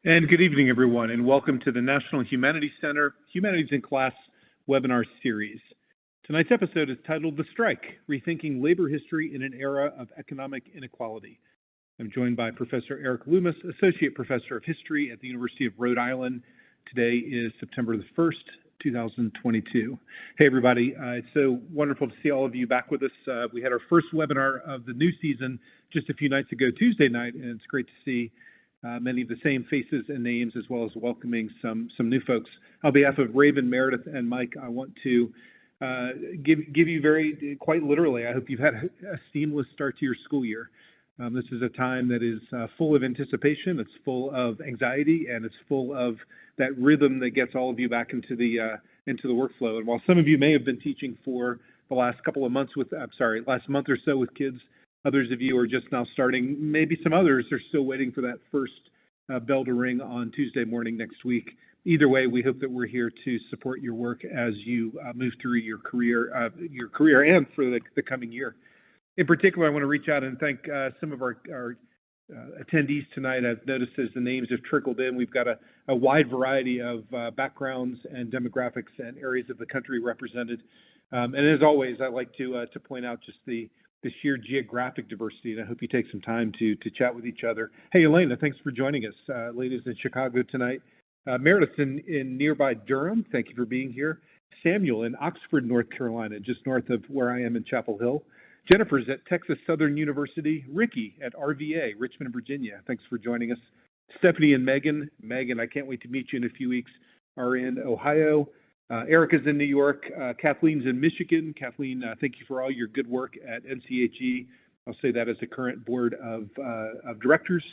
And good evening, everyone, and welcome to the National Humanities Center Humanities in Class webinar series. Tonight's episode is titled The Strike, Rethinking Labor History in an Era of Economic Inequality. I'm joined by Professor Eric Loomis, Associate Professor of History at the University of Rhode Island. Today is September the 1st, 2022. Hey, everybody. It's so wonderful to see all of you back with us. We had our first webinar of the new season just a few nights ago, Tuesday night, and it's great to see many of the same faces and names, as well as welcoming some new folks. On behalf of Raven, Meredith, and Mike, I want to give you quite literally, I hope you've had a seamless start to your school year. This is a time that is full of anticipation, it's full of anxiety, and it's full of that rhythm that gets all of you back into the workflow. And while some of you may have been teaching for the last last month or so with kids, others of you are just now starting. Maybe some others are still waiting for that first bell to ring on Tuesday morning next week. Either way, we hope that we're here to support your work as you move through your career and for the coming year. In particular, I want to reach out and thank some of our attendees tonight. I've noticed as the names have trickled in, we've got a wide variety of backgrounds and demographics and areas of the country represented. And as always, I like to point out just the sheer geographic diversity, and I hope you take some time to chat with each other. Hey, Elena, thanks for joining us. Ladies in Chicago tonight. Meredith in nearby Durham, thank you for being here. Samuel in Oxford, North Carolina, just north of where I am in Chapel Hill. Jennifer's at Texas Southern University. Ricky at RVA, Richmond, Virginia, thanks for joining us. Stephanie and Megan, I can't wait to meet you in a few weeks, are in Ohio. Erica's in New York. Kathleen's in Michigan. Kathleen, thank you for all your good work at NCHE. I'll say that as the current board of directors.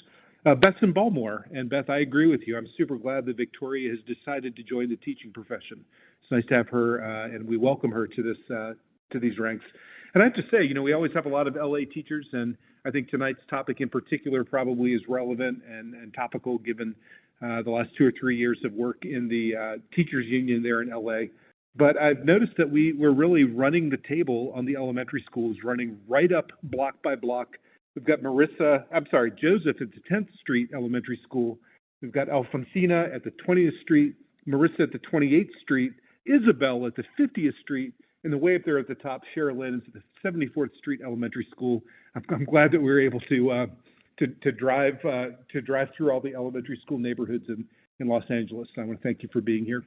Beth's in Baltimore, and Beth, I agree with you. I'm super glad that Victoria has decided to join the teaching profession. It's nice to have her, and we welcome her to these ranks. And I have to say, we always have a lot of LA teachers, and I think tonight's topic in particular probably is relevant and topical given the last 2 or 3 years of work in the teachers union there in LA. But I've noticed that we're really running the table on the elementary schools, running right up block by block. We've got Joseph at the 10th Street Elementary School. We've got Alfonsina at the 20th Street, Marissa at the 28th Street, Isabel at the 50th Street, and the way up there at the top, Sherilyn is at the 74th Street Elementary School. I'm glad that we were able to drive through all the elementary school neighborhoods in Los Angeles. I want to thank you for being here.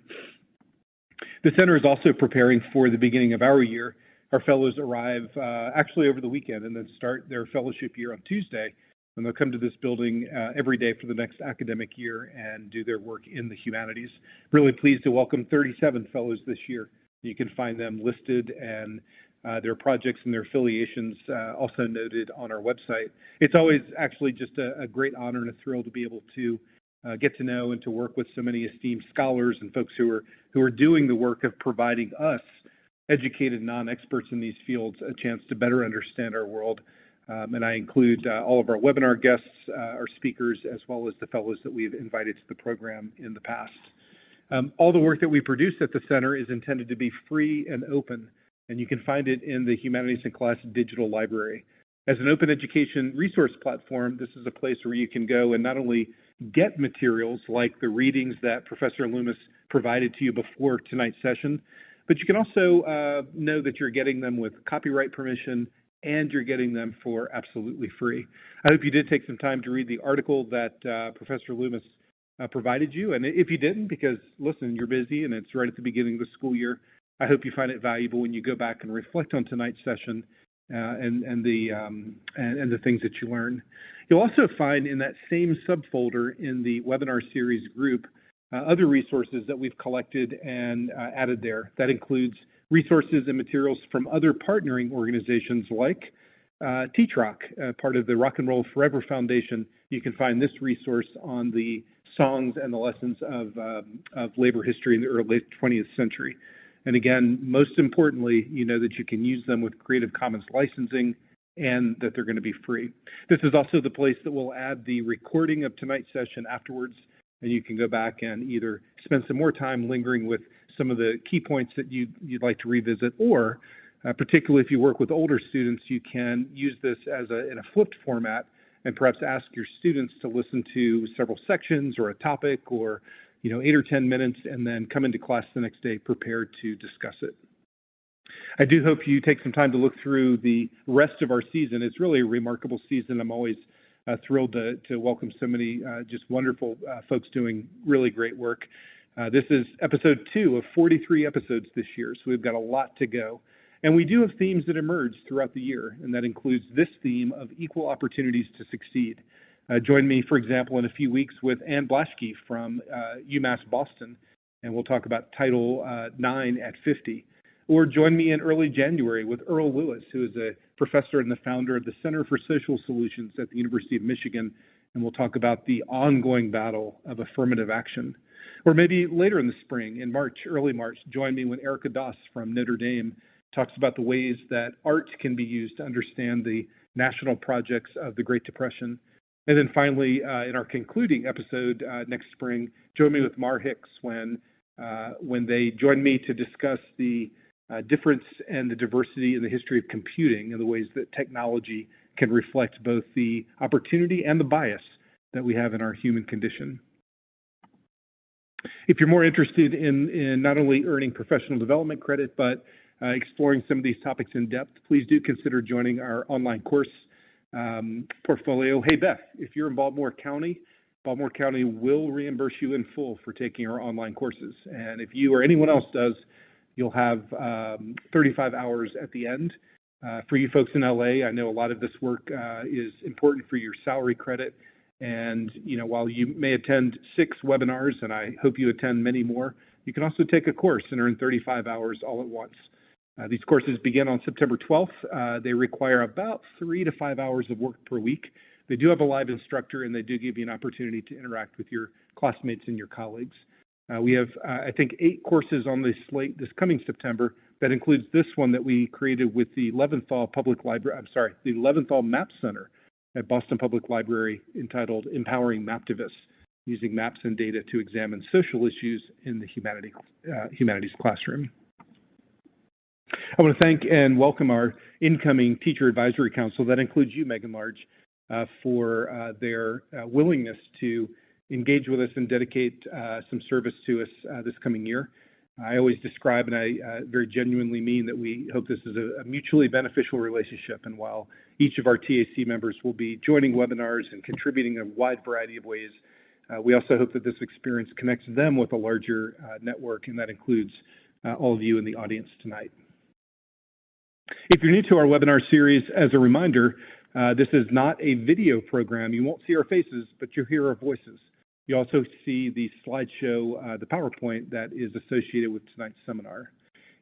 The center is also preparing for the beginning of our year. Our fellows arrive actually over the weekend and then start their fellowship year on Tuesday, and they'll come to this building every day for the next academic year and do their work in the humanities. Really pleased to welcome 37 fellows this year. You can find them listed and their projects and their affiliations also noted on our website. It's always actually just a great honor and a thrill to be able to get to know and to work with so many esteemed scholars and folks who are doing the work of providing us, educated non-experts in these fields, a chance to better understand our world. And I include all of our webinar guests, our speakers, as well as the fellows that we've invited to the program in the past. All the work that we produce at the center is intended to be free and open, and you can find it in the Humanities in Class digital library. As an open education resource platform, this is a place where you can go and not only get materials like the readings that Professor Loomis provided to you before tonight's session, but you can also know that you're getting them with copyright permission and you're getting them for absolutely free. I hope you did take some time to read the article that Professor Loomis provided you. And if you didn't, because listen, you're busy and it's right at the beginning of the school year, I hope you find it valuable when you go back and reflect on tonight's session and the things that you learn. You'll also find in that same subfolder in the webinar series group other resources that we've collected and added there. That includes resources and materials from other partnering organizations like Teach Rock, part of the Rock and Roll Forever Foundation. You can find this resource on the songs and the lessons of labor history in the early 20th century. And again, most importantly, you know that you can use them with Creative Commons licensing and that they're going to be free. This is also the place that will add the recording of tonight's session afterwards, and you can go back and either spend some more time lingering with some of the key points that you'd like to revisit, or particularly if you work with older students, you can use this as in a flipped format and perhaps ask your students to listen to several sections or a topic or 8 or 10 minutes, and then come into class the next day prepared to discuss it. I do hope you take some time to look through the rest of our season. It's really a remarkable season. I'm always thrilled to welcome so many just wonderful folks doing really great work. This is episode 2 of 43 episodes this year, so we've got a lot to go. And we do have themes that emerge throughout the year, and that includes this theme of equal opportunities to succeed. Join me, for example, in a few weeks with Ann Blaschke from UMass Boston, and we'll talk about Title IX at 50. Or join me in early January with Earl Lewis, who is a professor and the founder of the Center for Social Solutions at the University of Michigan, and we'll talk about the ongoing battle of affirmative action. Or maybe later in the spring, in March, early March, join me when Erica Doss from Notre Dame talks about the ways that art can be used to understand the national projects of the Great Depression. And then finally, in our concluding episode next spring, join me with Mar Hicks when they join me to discuss the difference and the diversity in the history of computing and the ways that technology can reflect both the opportunity and the bias that we have in our human condition. If you're more interested in not only earning professional development credit, but exploring some of these topics in depth, please do consider joining our online course portfolio. Hey, Beth, if you're in Baltimore County will reimburse you in full for taking our online courses. And if you or anyone else does, you'll have 35 hours at the end. For you folks in LA, I know a lot of this work is important for your salary credit. And while you may attend 6 webinars, and I hope you attend many more, you can also take a course and earn 35 hours all at once. These courses begin on September 12th. They require about 3 to 5 hours of work per week. They do have a live instructor, and they do give you an opportunity to interact with your classmates and your colleagues. We have, I think, 8 courses on this slate this coming September. That includes this one that we created with the Leventhal Map Center at Boston Public Library, entitled Empowering Maptivists, using maps and data to examine social issues in the humanities classroom. I want to thank and welcome our incoming Teacher Advisory Council. That includes you, Megan Large, for their willingness to engage with us and dedicate some service to us this coming year. I always describe, and I very genuinely mean, that we hope this is a mutually beneficial relationship. And while each of our TAC members will be joining webinars and contributing in a wide variety of ways, we also hope that this experience connects them with a larger network, and that includes all of you in the audience tonight. If you're new to our webinar series, as a reminder, this is not a video program. You won't see our faces, but you'll hear our voices. You also see the slideshow, the PowerPoint that is associated with tonight's seminar.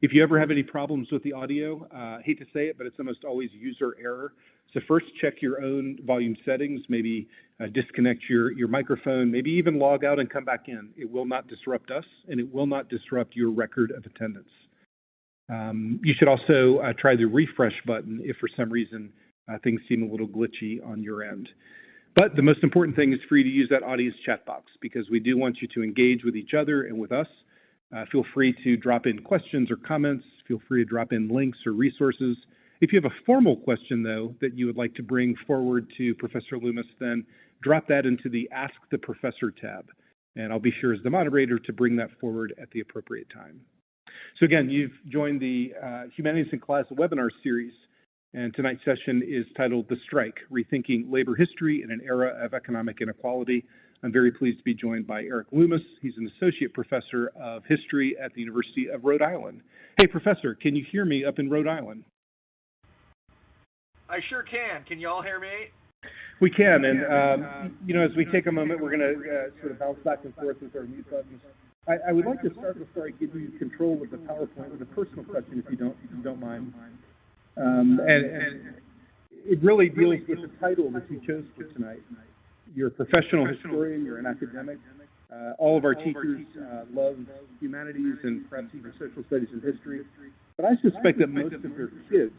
If you ever have any problems with the audio, I hate to say it, but it's almost always user error. So first, check your own volume settings, maybe disconnect your microphone, maybe even log out and come back in. It will not disrupt us, and it will not disrupt your record of attendance. You should also try the refresh button if for some reason things seem a little glitchy on your end. But the most important thing is for you to use that audience chat box, because we do want you to engage with each other and with us. Feel free to drop in questions or comments. Feel free to drop in links or resources. If you have a formal question, though, that you would like to bring forward to Professor Loomis, then drop that into the Ask the Professor tab. And I'll be sure as the moderator to bring that forward at the appropriate time. So again, you've joined the Humanities in Class webinar series, and tonight's session is titled The Strike, Rethinking Labor History in an Era of Economic Inequality. I'm very pleased to be joined by Eric Loomis. He's an associate professor of history at the University of Rhode Island. Hey, Professor, can you hear me up in Rhode Island? I sure can. Can you all hear me? We can, and as we take a moment, we're going to sort of bounce back and forth with our mute buttons. I would like to start before I give you control with the PowerPoint with a personal question, if you don't mind. And it really deals with the title that you chose for tonight. You're a professional historian, you're an academic. All of our teachers love humanities and perhaps even social studies and history. But I suspect that most of their kids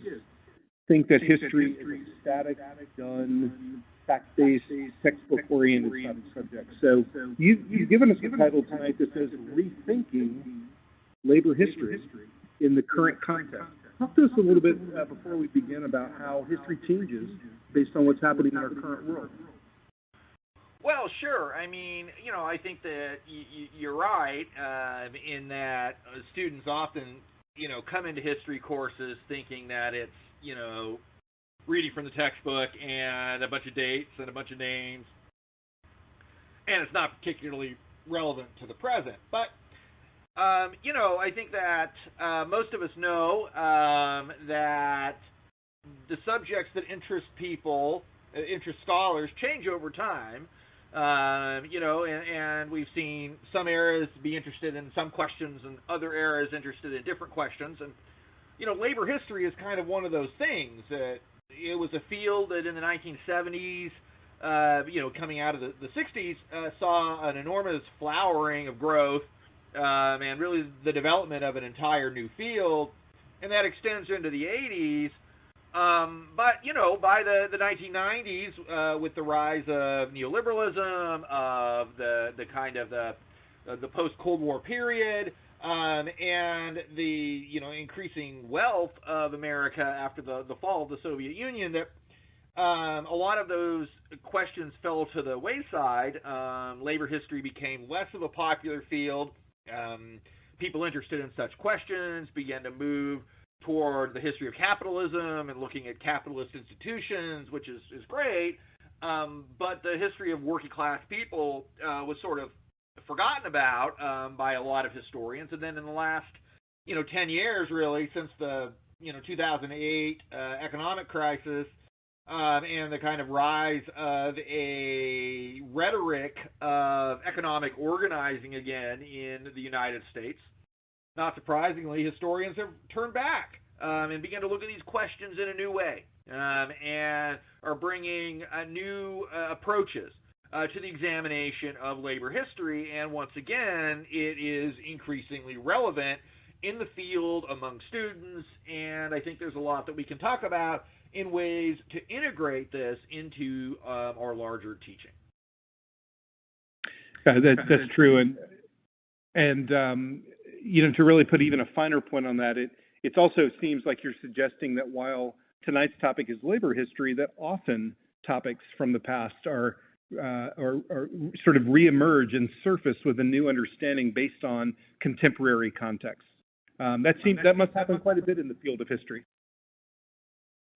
think that history is a static, done, fact-based, textbook-oriented subject. So you've given us a title tonight that says Rethinking Labor History in the Current Context. Talk to us a little bit before we begin about how history changes based on what's happening in our current world. Well, sure. I mean, I think that you're right in that students often, come into history courses thinking that it's, reading from the textbook and a bunch of dates and a bunch of names, and it's not particularly relevant to the present. But I think that most of us know that the subjects that interest people, interest scholars, change over time. And we've seen some eras be interested in some questions and other eras interested in different questions. And, labor history is kind of one of those things. It was a field that in the 1970s, coming out of the 60s, saw an enormous flowering of growth and really the development of an entire new field. And that extends into the 80s. But by the 1990s, with the rise of neoliberalism, of the kind of the post-Cold War period, and the increasing wealth of America after the fall of the Soviet Union, that a lot of those questions fell to the wayside. Labor history became less of a popular field. People interested in such questions began to move toward the history of capitalism and looking at capitalist institutions, which is great, but the history of working class people was sort of forgotten about by a lot of historians. And then in the last 10 years, really, since the 2008 economic crisis and the kind of rise of a rhetoric of economic organizing again in the United States, not surprisingly, historians have turned back and began to look at these questions in a new way and are bringing new approaches to the examination of labor history. And once again, it is increasingly relevant in the field among students, and I think there's a lot that we can talk about in ways to integrate this into our larger teaching. That's true, and to really put even a finer point on that, it also seems like you're suggesting that while tonight's topic is labor history, that often topics from the past are sort of reemerge and surface with a new understanding based on contemporary context. That must happen quite a bit in the field of history.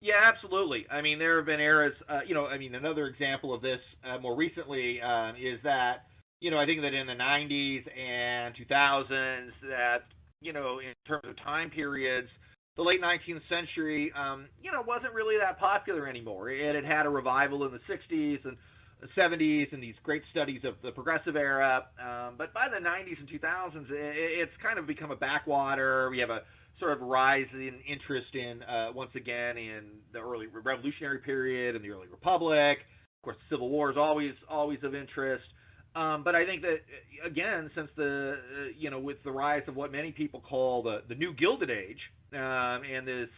Yeah, absolutely. I mean, there have been eras. Another example of this more recently is that I think that in the 90s and 2000s, that in terms of time periods, the late 19th century, wasn't really that popular anymore. It had a revival in the 60s and the 70s and these great studies of the progressive era. But by the 90s and 2000s, it's kind of become a backwater. We have a sort of rise in interest in, once again, in the early revolutionary period and the early republic. Of course, the Civil War is always of interest. But I think that, again, since with the rise of what many people call the new Gilded Age, and this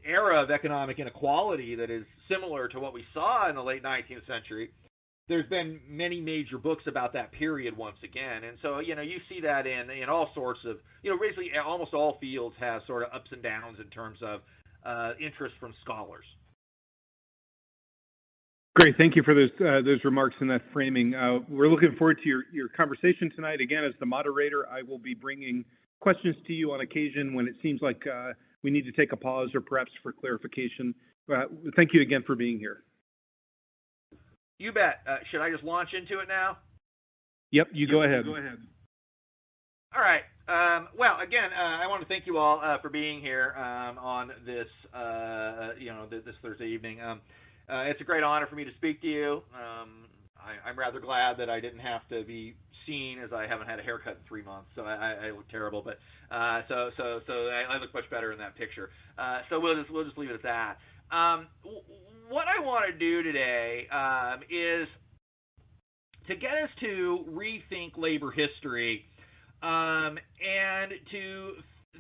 era of economic inequality that is similar to what we saw in the late 19th century, there's been many major books about that period once again. And so, you see that in all sorts of, basically almost all fields have sort of ups and downs in terms of interest from scholars. Great, thank you for those remarks and that framing. We're looking forward to your conversation tonight. Again, as the moderator, I will be bringing questions to you on occasion when it seems like we need to take a pause or perhaps for clarification. Thank you again for being here. You bet. Should I just launch into it now? Yep, go ahead. All right. Well, again, I want to thank you all for being here on this, this Thursday evening. It's a great honor for me to speak to you. I'm rather glad that I didn't have to be seen, as I haven't had a haircut in 3 months, so I look terrible. But so I look much better in that picture. So we'll just leave it at that. What I want to do today is to get us to rethink labor history and to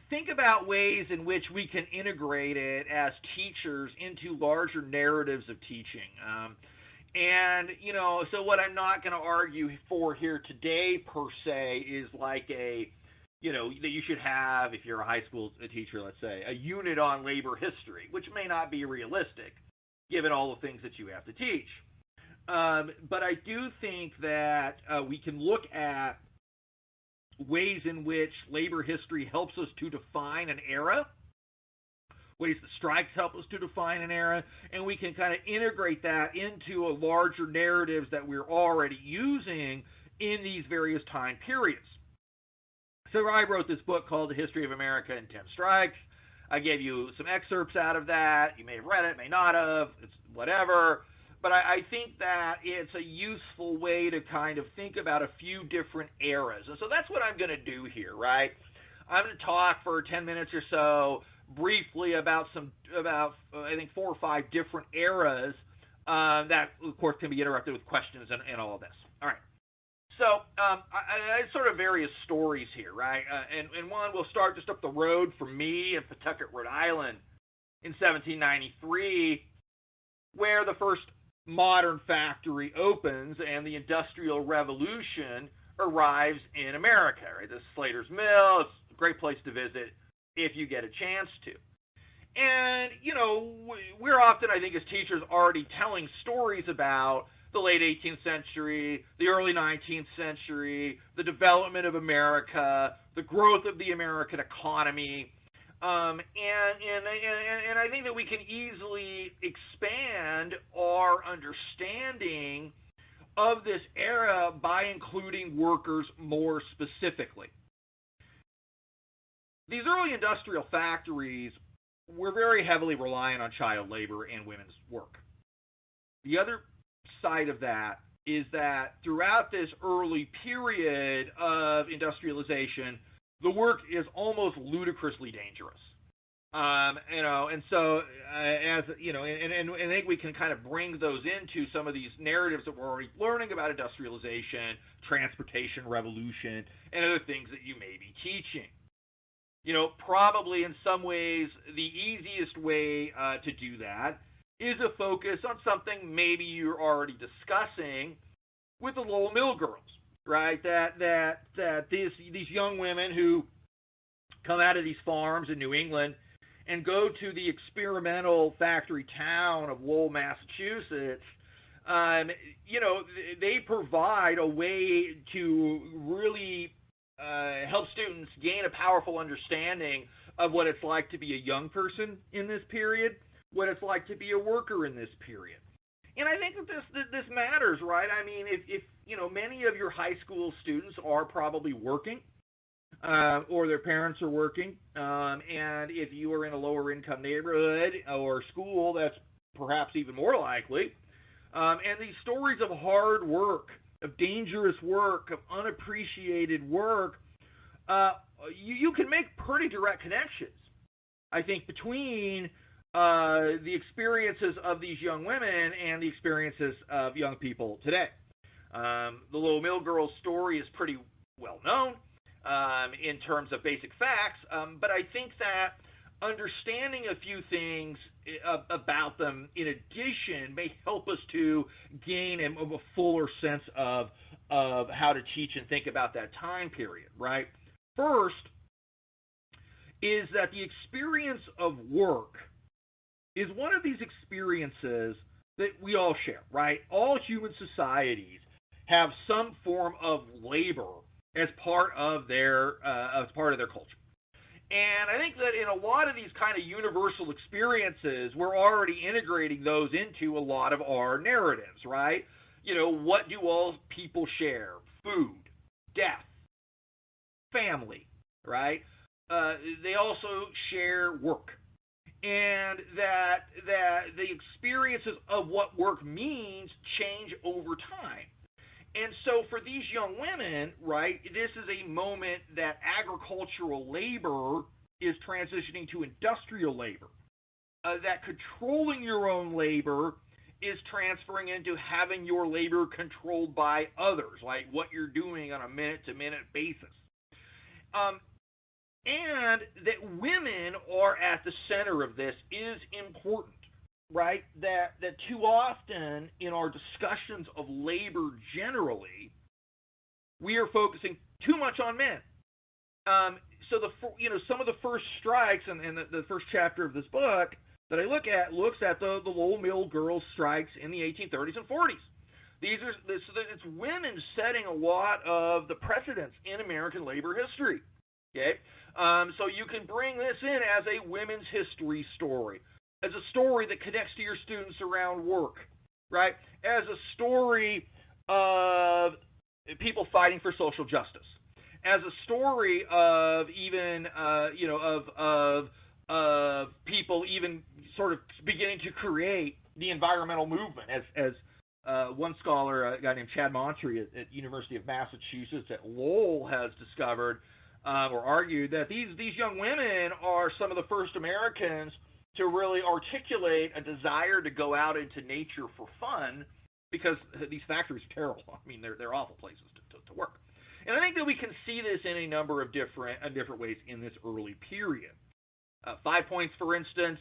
think about ways in which we can integrate it as teachers into larger narratives of teaching. So what I'm not going to argue for here today per se is like a that you should have, if you're a high school teacher, let's say, a unit on labor history, which may not be realistic given all the things that you have to teach. But I do think that we can look at ways in which labor history helps us to define an era, ways that strikes help us to define an era, and we can kind of integrate that into a larger narratives that we're already using in these various time periods. So I wrote this book called The History of America in 10 Strikes. I gave you some excerpts out of that. You may have read it, may not have. It's whatever. But I think that it's a useful way to kind of think about a few different eras. And so that's what I'm going to do here, right? I'm going to talk for 10 minutes or so briefly about I think 4 or 5 different eras that, of course, can be interrupted with questions and all of this. All right. So I sort of various stories here, right? And one, we'll start just up the road from me in Pawtucket, Rhode Island in 1793, where the first modern factory opens and the Industrial Revolution arrives in America, right? This is Slater's Mill. It's a great place to visit if you get a chance to. And, we're often, I think, as teachers already telling stories about the late 18th century, the early 19th century, the development of America, the growth of the American economy. And I think that we can easily expand our understanding of this era by including workers more specifically. These early industrial factories were very heavily reliant on child labor and women's work. The other side of that is that throughout this early period of industrialization, the work is almost ludicrously dangerous. And so as and I think we can kind of bring those into some of these narratives that we're already learning about industrialization, transportation revolution, and other things that you may be teaching. Probably in some ways the easiest way to do that is a focus on something maybe you're already discussing with the Lowell Mill girls, right? That these young women who come out of these farms in New England and go to the experimental factory town of Lowell, Massachusetts, they provide a way to really help students gain a powerful understanding of what it's like to be a young person in this period, what it's like to be a worker in this period. And I think that this matters, right? I mean, if many of your high school students are probably working, or their parents are working, and if you are in a lower income neighborhood or school, that's perhaps even more likely. And these stories of hard work, of dangerous work, of unappreciated work, you can make pretty direct connections, I think, between the experiences of these young women and the experiences of young people today. The Lowell Mill girls' story is pretty well known in terms of basic facts, but I think that understanding a few things about them in addition may help us to gain a fuller sense of how to teach and think about that time period, right? First is that the experience of work is one of these experiences that we all share, right? All human societies have some form of labor as part of their culture. And I think that in a lot of these kind of universal experiences, we're already integrating those into a lot of our narratives, right? What do all people share? Food, death, family, right? They also share work. And that the experiences of what work means change over time. And so for these young women, right, this is a moment that agricultural labor is transitioning to industrial labor. That controlling your own labor is transferring into having your labor controlled by others, like what you're doing on a minute-to-minute basis. And that women are at the center of this is important, right? That too often in our discussions of labor generally, we are focusing too much on men. some of the first strikes and the first chapter of this book that I looks at the Lowell Mill girls' strikes in the 1830s and 40s. It's women setting a lot of the precedents in American labor history. Okay, so you can bring this in as a women's history story, as a story that connects to your students around work, right? As a story of people fighting for social justice, as a story of even of people even sort of beginning to create the environmental movement, as one scholar, a guy named Chad Montrey at University of Massachusetts at Lowell, has discovered or argued that these young women are some of the first Americans to really articulate a desire to go out into nature for fun, because these factories are terrible. I mean, they're awful places to work. And I think that we can see this in a number of different ways in this early period. 5 Points, for instance,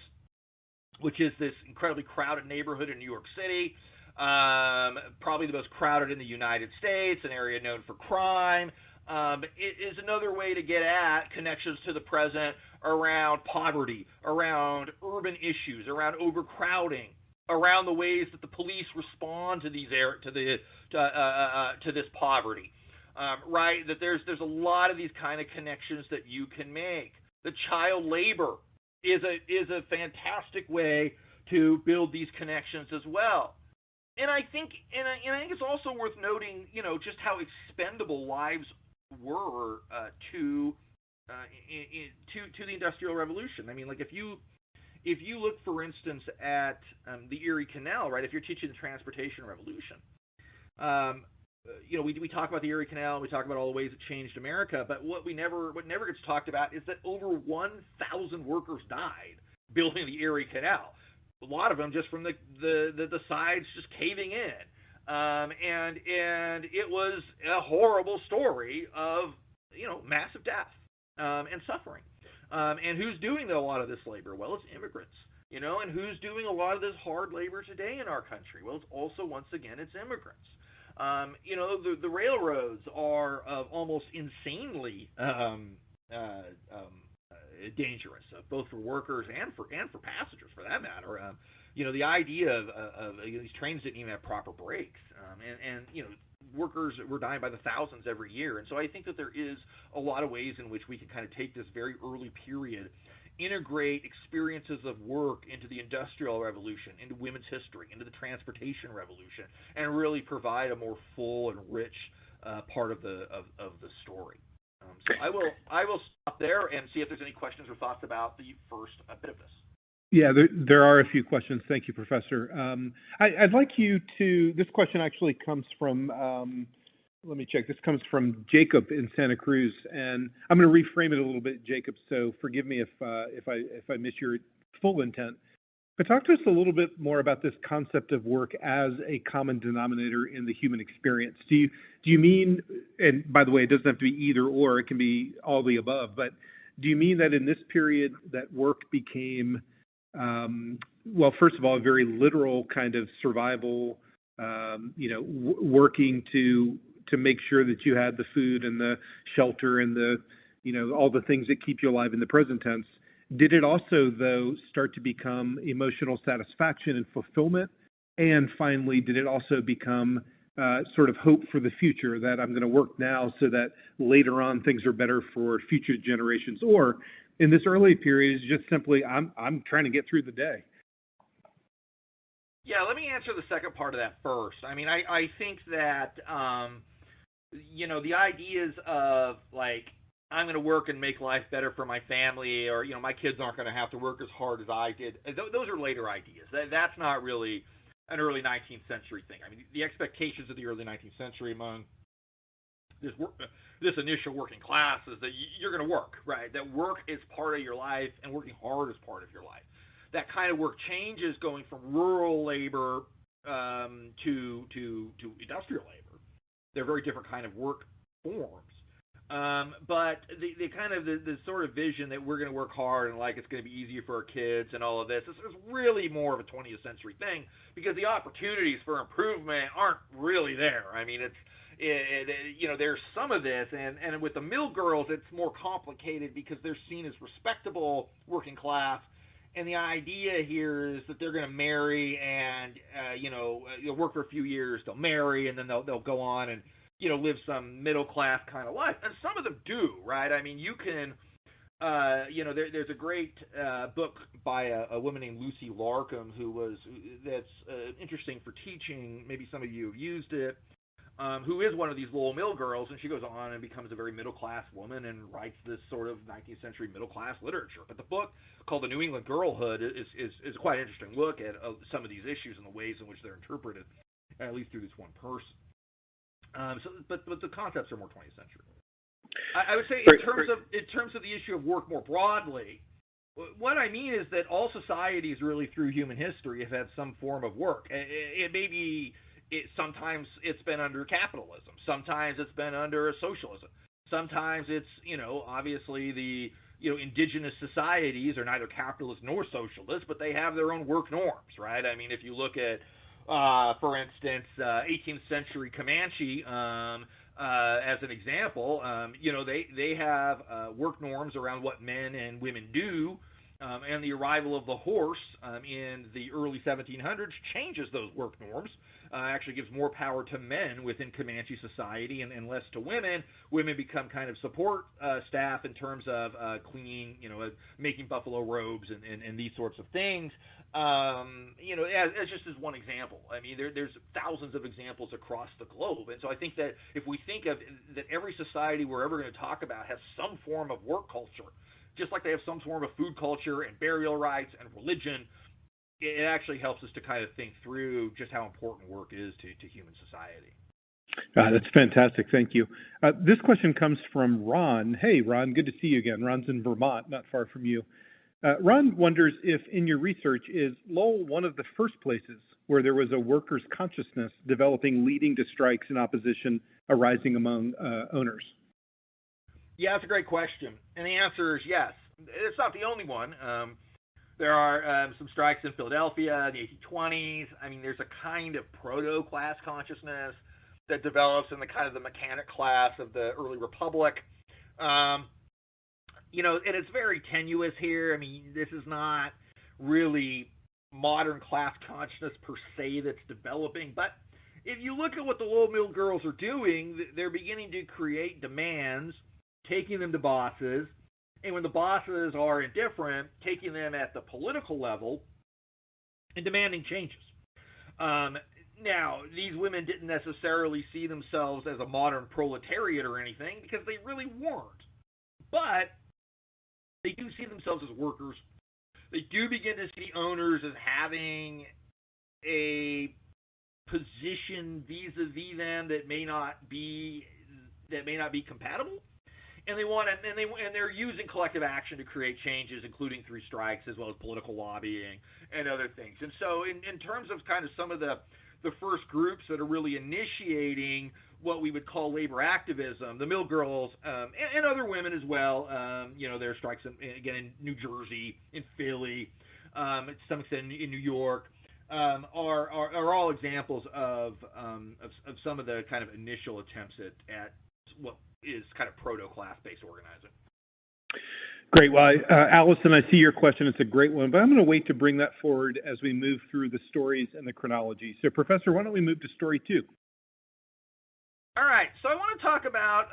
which is this incredibly crowded neighborhood in New York City, probably the most crowded in the United States, an area known for crime. It is another way to get at connections to the present around poverty, around urban issues, around overcrowding, around the ways that the police respond to this poverty. Right? That there's a lot of these kind of connections that you can make. The child labor is a fantastic way to build these connections as well. And I think it's also worth noting, just how expendable lives were to the Industrial Revolution. I mean, like if you look, for instance, at the Erie Canal, right? If you're teaching the Transportation Revolution, we talk about the Erie Canal, we talk about all the ways it changed America, but what never gets talked about is that over 1,000 workers died building the Erie Canal. A lot of them just from the sides just caving in, and it was a horrible story of massive death and suffering. And who's doing a lot of this labor? Well, it's immigrants. And who's doing a lot of this hard labor today in our country? Well, it's also, once again, it's immigrants. The railroads are almost insanely dangerous, both for workers and for passengers, for that matter. The idea of these trains didn't even have proper brakes, and workers were dying by the thousands every year. And so I think that there is a lot of ways in which we can kind of take this very early period, integrate experiences of work into the Industrial Revolution, into women's history, into the Transportation Revolution, and really provide a more full and rich part of the story. So I will stop there and see if there's any questions or thoughts about the first bit of this. Yeah, there are a few questions. Thank you, Professor. I'd like you to. This question actually comes from. Let me check. This comes from Jacob in Santa Cruz, and I'm going to reframe it a little bit, Jacob. So forgive me if I miss your full intent. But talk to us a little bit more about this concept of work as a common denominator in the human experience. Do you mean? And by the way, it doesn't have to be either or. It can be all the above. But do you mean that in this period that work became, well, first of all, a very literal kind of survival? Working to make sure that you had the food and the shelter and the, all the things that keep you alive in the present tense. Did it also, though, start to become emotional satisfaction and fulfillment? And finally, did it also become sort of hope for the future, that I'm going to work now so that later on things are better for future generations? Or in this early period, is just simply, I'm trying to get through the day? Yeah, let me answer the second part of that first. I mean, I think that, the ideas of, like, I'm going to work and make life better for my family, or, my kids aren't going to have to work as hard as I did, those are later ideas. That's not really an early 19th century thing. I mean, the expectations of the early 19th century among this initial working class is that you're going to work, right? That work is part of your life, and working hard is part of your life. That kind of work changes going from rural labor to industrial labor. They're very different kind of work forms. But the kind of the sort of vision that we're going to work hard and like it's going to be easier for our kids and all of this is really more of a 20th century thing, because the opportunities for improvement aren't really there. I mean, there's some of this, and with the mill girls, it's more complicated because they're seen as respectable working class. And the idea here is that they're going to marry and, you'll work for a few years, they'll marry, and then they'll go on and, live some middle class kind of life. And some of them do, right? I mean, you can, there's a great book by a woman named Lucy Larcom that's interesting for teaching. Maybe some of you have used it. Who is one of these little mill girls, and she goes on and becomes a very middle-class woman and writes this sort of 19th century middle-class literature. But the book called The New England Girlhood is quite an interesting look at some of these issues and the ways in which they're interpreted, at least through this one person. But the concepts are more 20th century. I would say in terms of the issue of work more broadly, what I mean is that all societies really through human history have had some form of work. It may be... sometimes it's been under capitalism. Sometimes it's been under socialism. Sometimes it's, obviously the, indigenous societies are neither capitalist nor socialist, but they have their own work norms, right? I mean, if you look at, for instance, 18th century Comanche as an example, they have work norms around what men and women do. And the arrival of the horse in the early 1700s changes those work norms. Actually gives more power to men within Comanche society and less to women. Women become kind of support staff in terms of cleaning, making buffalo robes and these sorts of things. As just as one example. I mean, there's thousands of examples across the globe. And so I think that if we think of that every society we're ever going to talk about has some form of work culture, just like they have some form of food culture and burial rites and religion, it actually helps us to kind of think through just how important work is to human society. That's fantastic. Thank you. This question comes from Ron. Hey, Ron, good to see you again. Ron's in Vermont, not far from you. Ron wonders if in your research is Lowell one of the first places where there was a workers' consciousness developing leading to strikes and opposition arising among owners? Yeah, that's a great question. And the answer is yes. It's not the only one. There are some strikes in Philadelphia in the 1820s. I mean, there's a kind of proto-class consciousness that develops in the kind of the mechanic class of the early republic. And it's very tenuous here. I mean, this is not really modern class consciousness per se that's developing. But if you look at what the Lowell Mill girls are doing, they're beginning to create demands, taking them to bosses, and when the bosses are indifferent, taking them at the political level and demanding changes. Now, these women didn't necessarily see themselves as a modern proletariat or anything because they really weren't. But they do see themselves as workers. They do begin to see owners as having a position vis-a-vis them that may not be compatible. And they're using collective action to create changes, including through strikes as well as political lobbying and other things. And so, in terms of kind of some of the first groups that are really initiating what we would call labor activism, the mill girls and other women as well. There are strikes in New Jersey, in Philly, to some extent in New York. Are all examples of some of the kind of initial attempts at what is kind of proto-class-based organizing. Great. Well, Allison, I see your question. It's a great one, but I'm going to wait to bring that forward as we move through the stories and the chronology. So, Professor, why don't we move to story 2? All right. So I want to talk about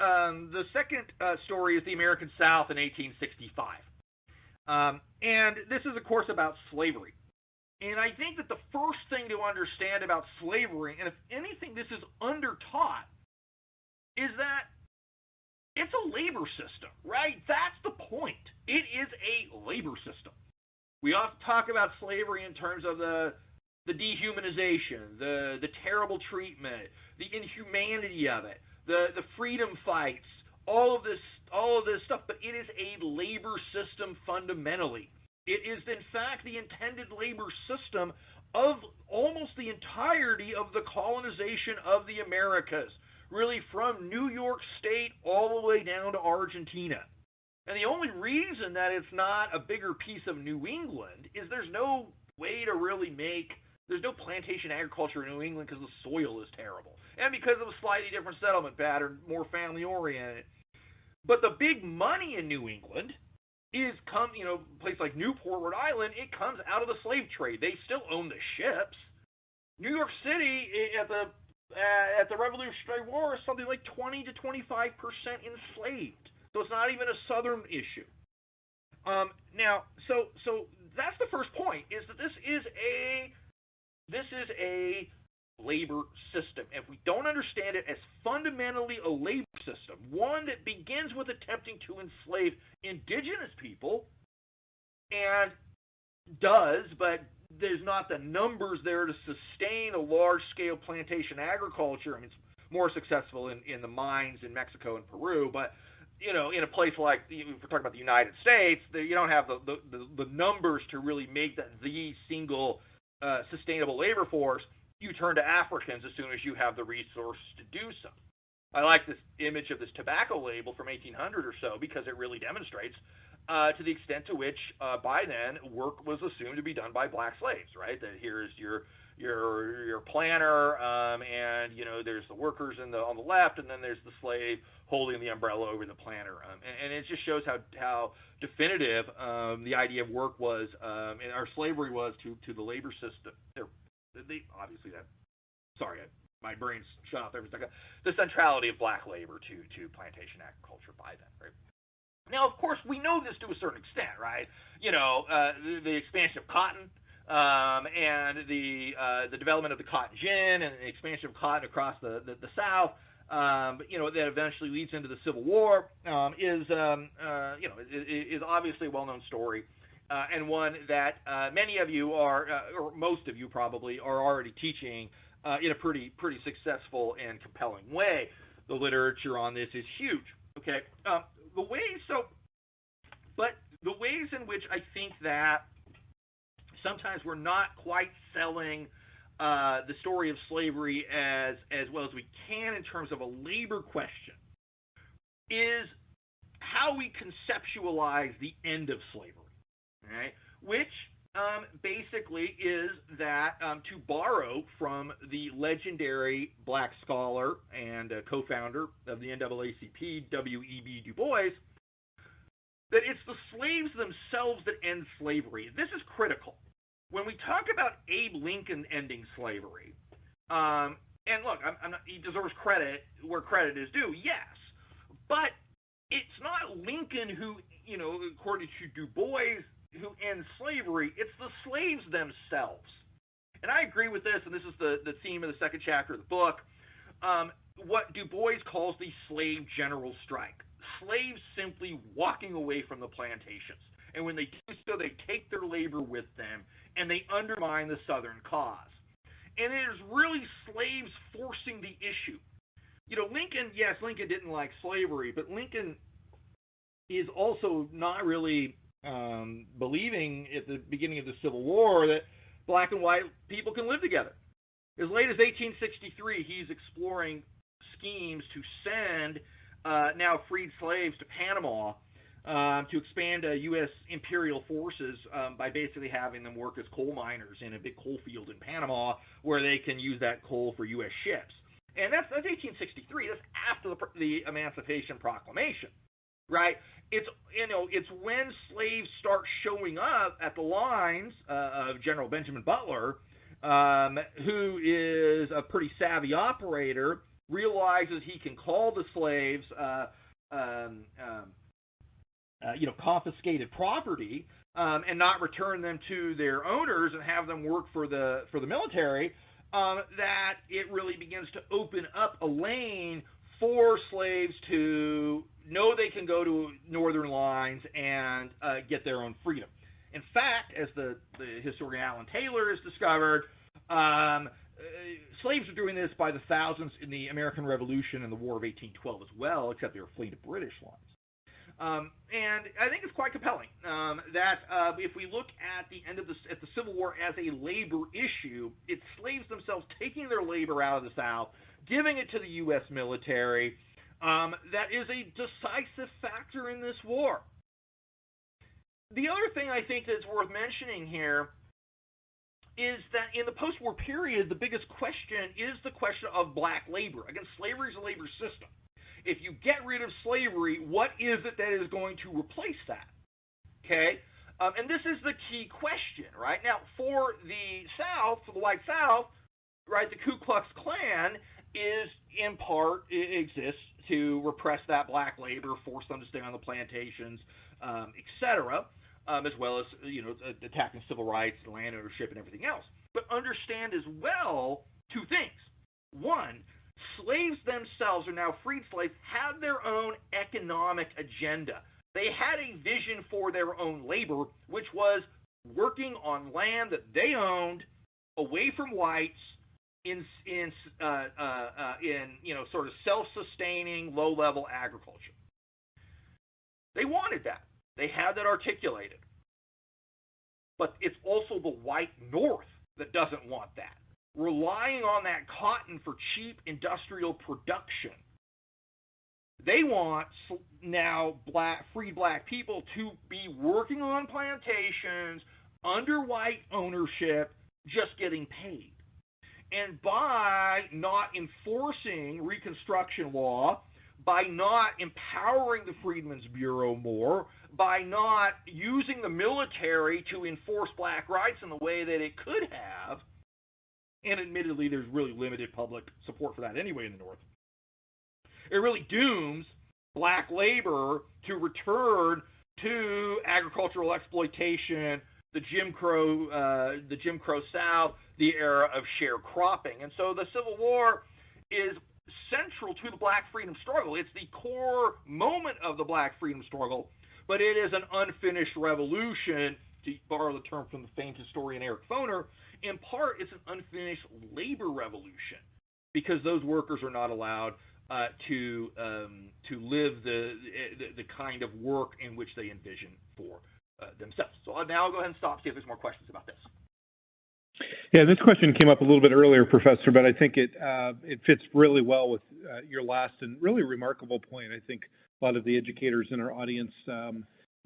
the second story is the American South in 1865. And this is, of course, about slavery. And I think that the first thing to understand about slavery, and if anything this is undertaught, is that it's a labor system, right? That's the point. It is a labor system. We often talk about slavery in terms of the dehumanization, the terrible treatment, the inhumanity of it, the freedom fights, all of this stuff, but it is a labor system fundamentally. It is, in fact, the intended labor system of almost the entirety of the colonization of the Americas, really from New York State all the way down to Argentina. And the only reason that it's not a bigger piece of New England is there's no way to really there's no plantation agriculture in New England because the soil is terrible. And because of a slightly different settlement pattern, more family oriented. But the big money in New England is a place like Newport, Rhode Island, it comes out of the slave trade. They still own the ships. New York City at the Revolutionary War is something like 20 to 25% enslaved. So it's not even a southern issue. Now, so that's the first point, is that this is a labor system. And if we don't understand it as fundamentally a labor system, one that begins with attempting to enslave indigenous people, and does, but there's not the numbers there to sustain a large-scale plantation agriculture. I mean, it's more successful in the mines in Mexico and Peru, but in a place like, if we're talking about the United States, you don't have the numbers to really make that the single sustainable labor force. You turn to Africans as soon as you have the resources to do so. I like this image of this tobacco label from 1800 or so because it really demonstrates to the extent to which by then work was assumed to be done by black slaves, right? That here's your planter, and there's the workers on the left, and then there's the slave holding the umbrella over the planter, and it just shows how definitive the idea of work was, and our slavery was to the labor system. Obviously that. Sorry, my brain's shut off there for a second. The centrality of black labor to plantation agriculture by then, right? Now, of course, we know this to a certain extent, right? The expansion of cotton, and the development of the cotton gin and the expansion of cotton across the South, that eventually leads into the Civil War, is obviously a well-known story, and one that many of you are, or most of you probably, are already teaching in a pretty successful and compelling way. The literature on this is huge. Okay, the ways in which I think that sometimes we're not quite selling the story of slavery as well as we can in terms of a labor question is how we conceptualize the end of slavery, right? Which basically is that, to borrow from the legendary black scholar and co-founder of the NAACP, W.E.B. Du Bois, that it's the slaves themselves that end slavery. This is critical. When we talk about Abe Lincoln ending slavery, and look, he deserves credit where credit is due, yes, but it's not Lincoln who, according to Du Bois, who ends slavery. It's the slaves themselves. And I agree with this, and this is the theme of the second chapter of the book, what Du Bois calls the slave general strike. Slaves simply walking away from the plantations. And when they do so, they take their labor with them, and they undermine the Southern cause. And it is really slaves forcing the issue. Lincoln didn't like slavery, but Lincoln is also not really believing at the beginning of the Civil War that black and white people can live together. As late as 1863, he's exploring schemes to send now freed slaves to Panama to expand U.S. imperial forces by basically having them work as coal miners in a big coal field in Panama where they can use that coal for U.S. ships. And that's 1863. That's after the Emancipation Proclamation, right? It's when slaves start showing up at the lines of General Benjamin Butler, who is a pretty savvy operator, realizes he can call the slaves confiscated property and not return them to their owners and have them work for the military. That it really begins to open up a lane for slaves to know they can go to northern lines and get their own freedom. In fact, as the historian Alan Taylor has discovered, slaves were doing this by the thousands in the American Revolution and the War of 1812 as well, except they were fleeing to British lines. And I think it's quite compelling that if we look at the end of the Civil War as a labor issue, it's slaves themselves taking their labor out of the South, giving it to the U.S. military, that is a decisive factor in this war. The other thing I think that's worth mentioning here is that in the post-war period, the biggest question is the question of black labor. Again, slavery is a labor system. If you get rid of slavery, what is it that is going to replace that? Okay? And this is the key question, right? Now, for the South, for the white South, right, the Ku Klux Klan is, in part, exists to repress that black labor, force them to stay on the plantations, etc., as well as, attacking civil rights, land ownership, and everything else. But understand as well two things. One, slaves themselves, or now freed slaves, had their own economic agenda. They had a vision for their own labor, which was working on land that they owned, away from whites, in sort of self-sustaining, low-level agriculture. They wanted that. They had that articulated. But it's also the white North that doesn't want that, relying on that cotton for cheap industrial production. They want now free black people to be working on plantations under white ownership, just getting paid. And by not enforcing Reconstruction law, by not empowering the Freedmen's Bureau more, by not using the military to enforce black rights in the way that it could have, and admittedly there's really limited public support for that anyway in the North, it really dooms black labor to return to agricultural exploitation, the Jim Crow South, the era of sharecropping. And so the Civil War is central to the black freedom struggle. It's the core moment of the black freedom struggle, but it is an unfinished revolution, to borrow the term from the famed historian Eric Foner. In part, it's an unfinished labor revolution because those workers are not allowed to live the kind of work in which they envision for themselves. So now I'll go ahead and stop, see if there's more questions about this. Yeah, this question came up a little bit earlier, Professor, but I think it fits really well with your last and really remarkable point. I think a lot of the educators in our audience,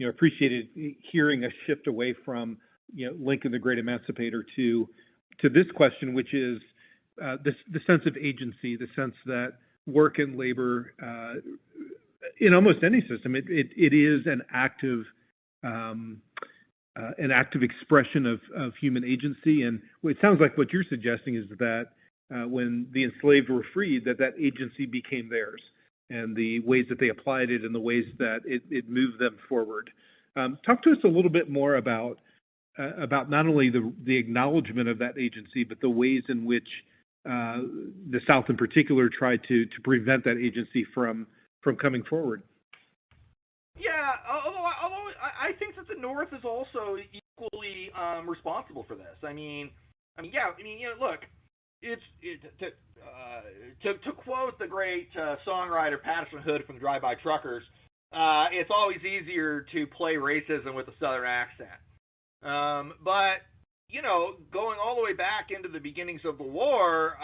appreciated hearing a shift away from, Lincoln the Great Emancipator to this question, which is the sense of agency, the sense that work and labor, in almost any system, it is an active expression of human agency. And it sounds like what you're suggesting is that when the enslaved were freed, that agency became theirs, and the ways that they applied it and the ways that it moved them forward. Talk to us a little bit more about not only the acknowledgement of that agency, but the ways in which the South in particular tried to prevent that agency from coming forward. Yeah, although I think that the North is also equally responsible for this. Look, to quote the great songwriter Patterson Hood from the Drive-By Truckers, it's always easier to play racism with a Southern accent. But going all the way back into the beginnings of the war,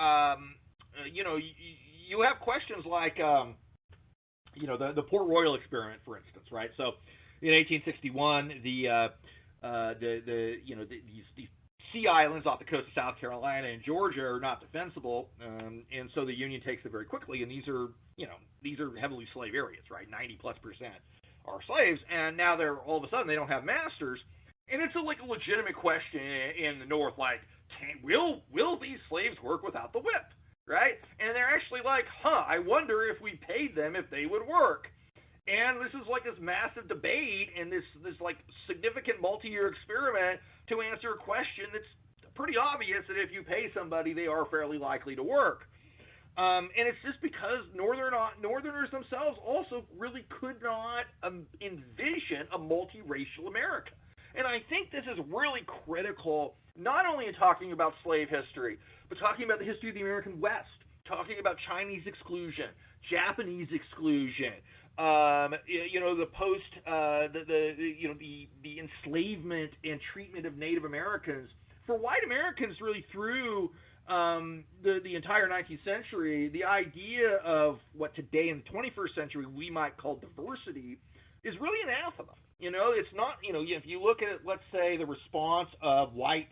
you have questions like, the Port Royal experiment, for instance, right? So in 1861, these sea islands off the coast of South Carolina and Georgia are not defensible, and so the Union takes it very quickly. And these are heavily slave areas, right? 90+% are slaves, and now they're all of a sudden they don't have masters. And it's a legitimate question in the North, like, will these slaves work without the whip, right? And they're actually like, I wonder if we paid them if they would work. And this is this massive debate and this significant multi-year experiment to answer a question that's pretty obvious that if you pay somebody, they are fairly likely to work. And it's just because Northerners themselves also really could not envision a multiracial America. And I think this is really critical, not only in talking about slave history, but talking about the history of the American West, talking about Chinese exclusion, Japanese exclusion, the enslavement and treatment of Native Americans. For white Americans, really through the entire 19th century, the idea of what today in the 21st century we might call diversity is really anathema. It's not, if you look at, let's say, the response of white,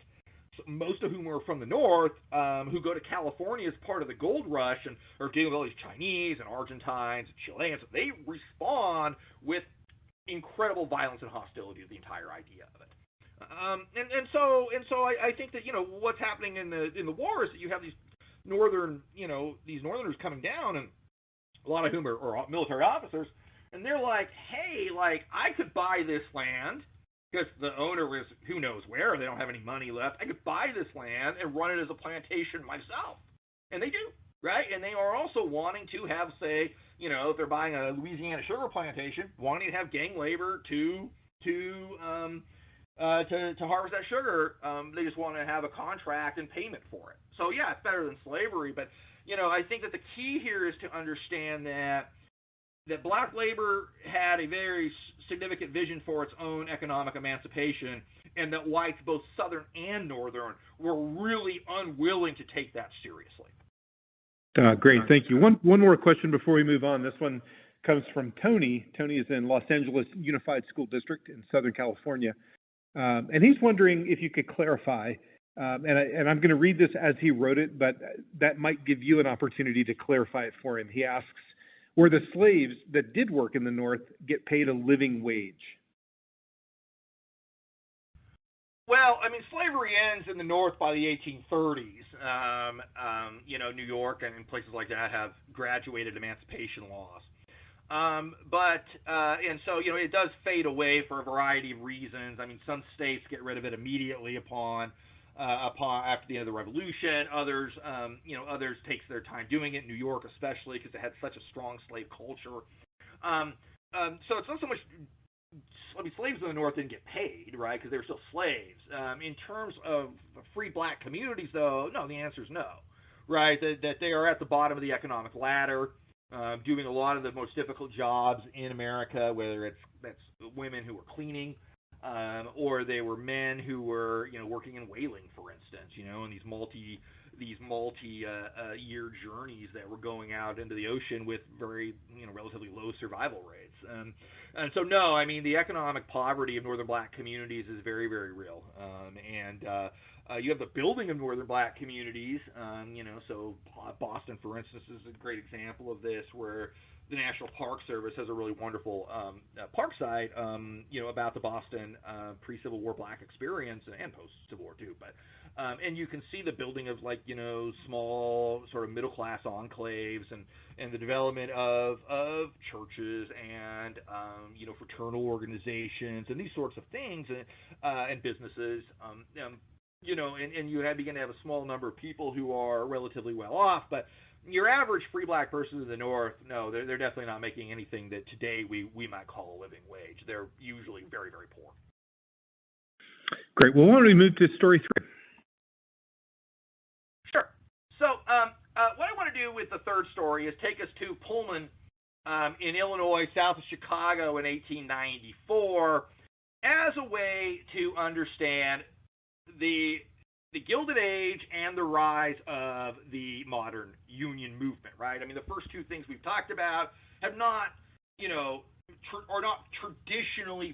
most of whom are from the North, who go to California as part of the gold rush and are dealing with all these Chinese and Argentines and Chileans, they respond with incredible violence and hostility to the entire idea of it. So I think that what's happening in the war is that you have these Northerners coming down, and a lot of whom are military officers, and they're like, hey, like I could buy this land because the owner is who knows where, they don't have any money left. I could buy this land and run it as a plantation myself, and they do, right? And they are also wanting to have, say, if they're buying a Louisiana sugar plantation, wanting to have gang labor to harvest that sugar. They just want to have a contract and payment for it. So yeah, it's better than slavery, but I think that the key here is to understand that black labor had a very significant vision for its own economic emancipation, and that whites, both Southern and Northern, were really unwilling to take that seriously. Great, thank you. One more question before we move on. This one comes from Tony. Tony is in Los Angeles Unified School District in Southern California. And he's wondering if you could clarify, and I'm going to read this as he wrote it, but that might give you an opportunity to clarify it for him. He asks, were the slaves that did work in the North get paid a living wage? Well, I mean, slavery ends in the North by the 1830s. New York and places like that have graduated emancipation laws. And so, it does fade away for a variety of reasons. I mean, some states get rid of it immediately upon after the end of the Revolution. Others takes their time doing it. New York, especially, because it had such a strong slave culture. So it's not so much. I mean, slaves in the North didn't get paid, right? Because they were still slaves. In terms of free black communities, though, no. The answer is no, right? That they are at the bottom of the economic ladder. Doing a lot of the most difficult jobs in America, whether that's women who were cleaning, or they were men who were, working in whaling, for instance, in these multi-year journeys that were going out into the ocean with very, relatively low survival rates. And so, no, I mean, the economic poverty of northern black communities is very, very real. You have the building of northern black communities, so Boston, for instance, is a great example of this, where the National Park Service has a really wonderful park site, about the Boston pre-Civil War black experience and post-Civil War too. But and you can see the building of small sort of middle-class enclaves and the development of churches and fraternal organizations and these sorts of things and businesses. And you begin to have a small number of people who are relatively well off, but your average free black person in the North, no, they're definitely not making anything that today we might call a living wage. They're usually very, very poor. Great. Well, why don't we move to story 3? Sure. So what I want to do with the third story is take us to Pullman in Illinois, south of Chicago in 1894, as a way to understand the Gilded Age and the rise of the modern union movement, right? I mean, the first two things we've talked about have not, are not traditionally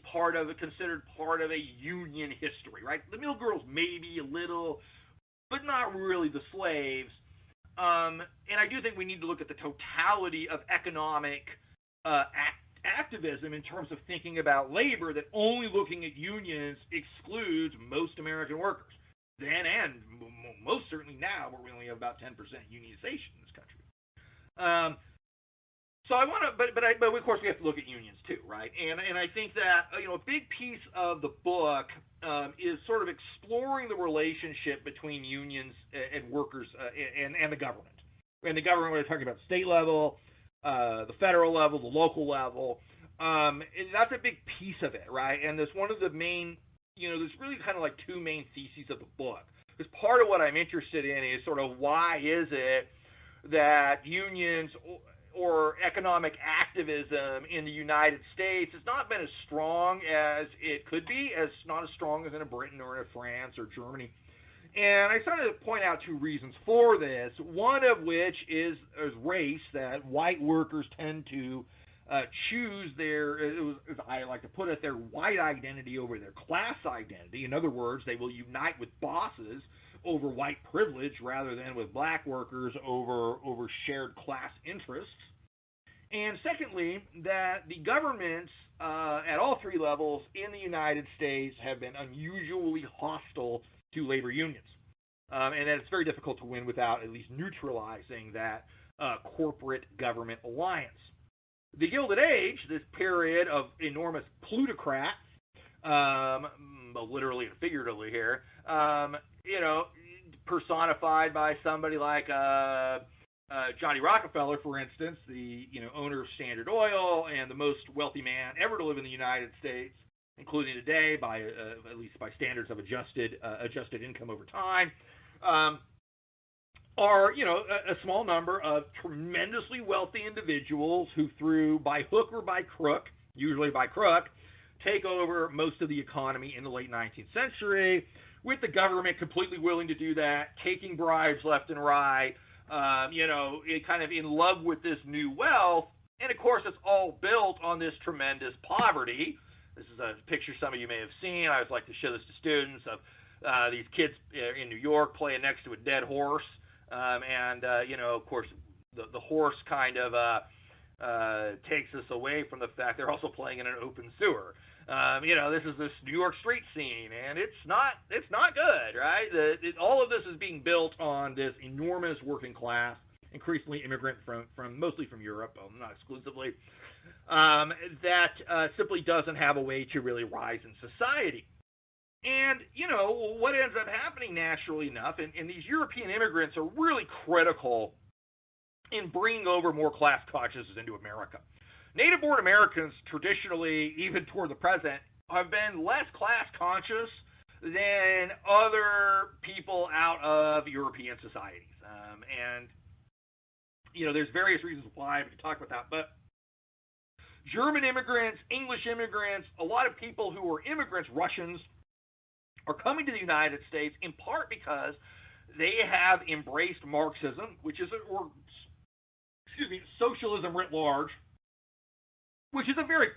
considered part of a union history, right? The mill girls maybe a little, but not really the slaves. And I do think we need to look at the totality of economic activism in terms of thinking about labor, that only looking at unions excludes most American workers. Then and most certainly now, where we only have about 10% unionization in this country. So I want to, but of course we have to look at unions too, right? And I think that a big piece of the book is sort of exploring the relationship between unions and workers and the government. And the government, we're talking about the state level, the federal level, the local level. That's a big piece of it, right? And that's one of the main. There's really kind of like two main theses of the book. Because part of what I'm interested in is sort of why is it that unions or economic activism in the United States has not been as strong as it could be, as not as strong as in a Britain or in a France or Germany. And I started to point out two reasons for this, one of which is race, that white workers tend to choose their, as I like to put it, their white identity over their class identity. In other words, they will unite with bosses over white privilege rather than with black workers over shared class interests. And secondly, that the governments at all three levels in the United States have been unusually hostile to labor unions. And that it's very difficult to win without at least neutralizing that corporate government alliance. The Gilded Age, this period of enormous plutocrats, literally and figuratively here, personified by somebody like Johnny Rockefeller, for instance, the owner of Standard Oil and the most wealthy man ever to live in the United States, including today by at least by standards of adjusted income over time, are a small number of tremendously wealthy individuals who, through by hook or by crook, usually by crook, take over most of the economy in the late 19th century, with the government completely willing to do that, taking bribes left and right, kind of in love with this new wealth. And of course, it's all built on this tremendous poverty. This is a picture some of you may have seen. I always like to show this to students of these kids in New York playing next to a dead horse. Of course, the horse kind of takes us away from the fact they're also playing in an open sewer. This is this New York street scene, and it's not good, right? All of this is being built on this enormous working class, increasingly immigrant from mostly from Europe, not exclusively, that simply doesn't have a way to really rise in society. And, what ends up happening naturally enough, and these European immigrants are really critical in bringing over more class consciousness into America. Native-born Americans traditionally, even toward the present, have been less class conscious than other people out of European societies. There's various reasons why, we can talk about that, but German immigrants, English immigrants, a lot of people who are immigrants, Russians, are coming to the United States in part because they have embraced Marxism, which is socialism writ large, which is a very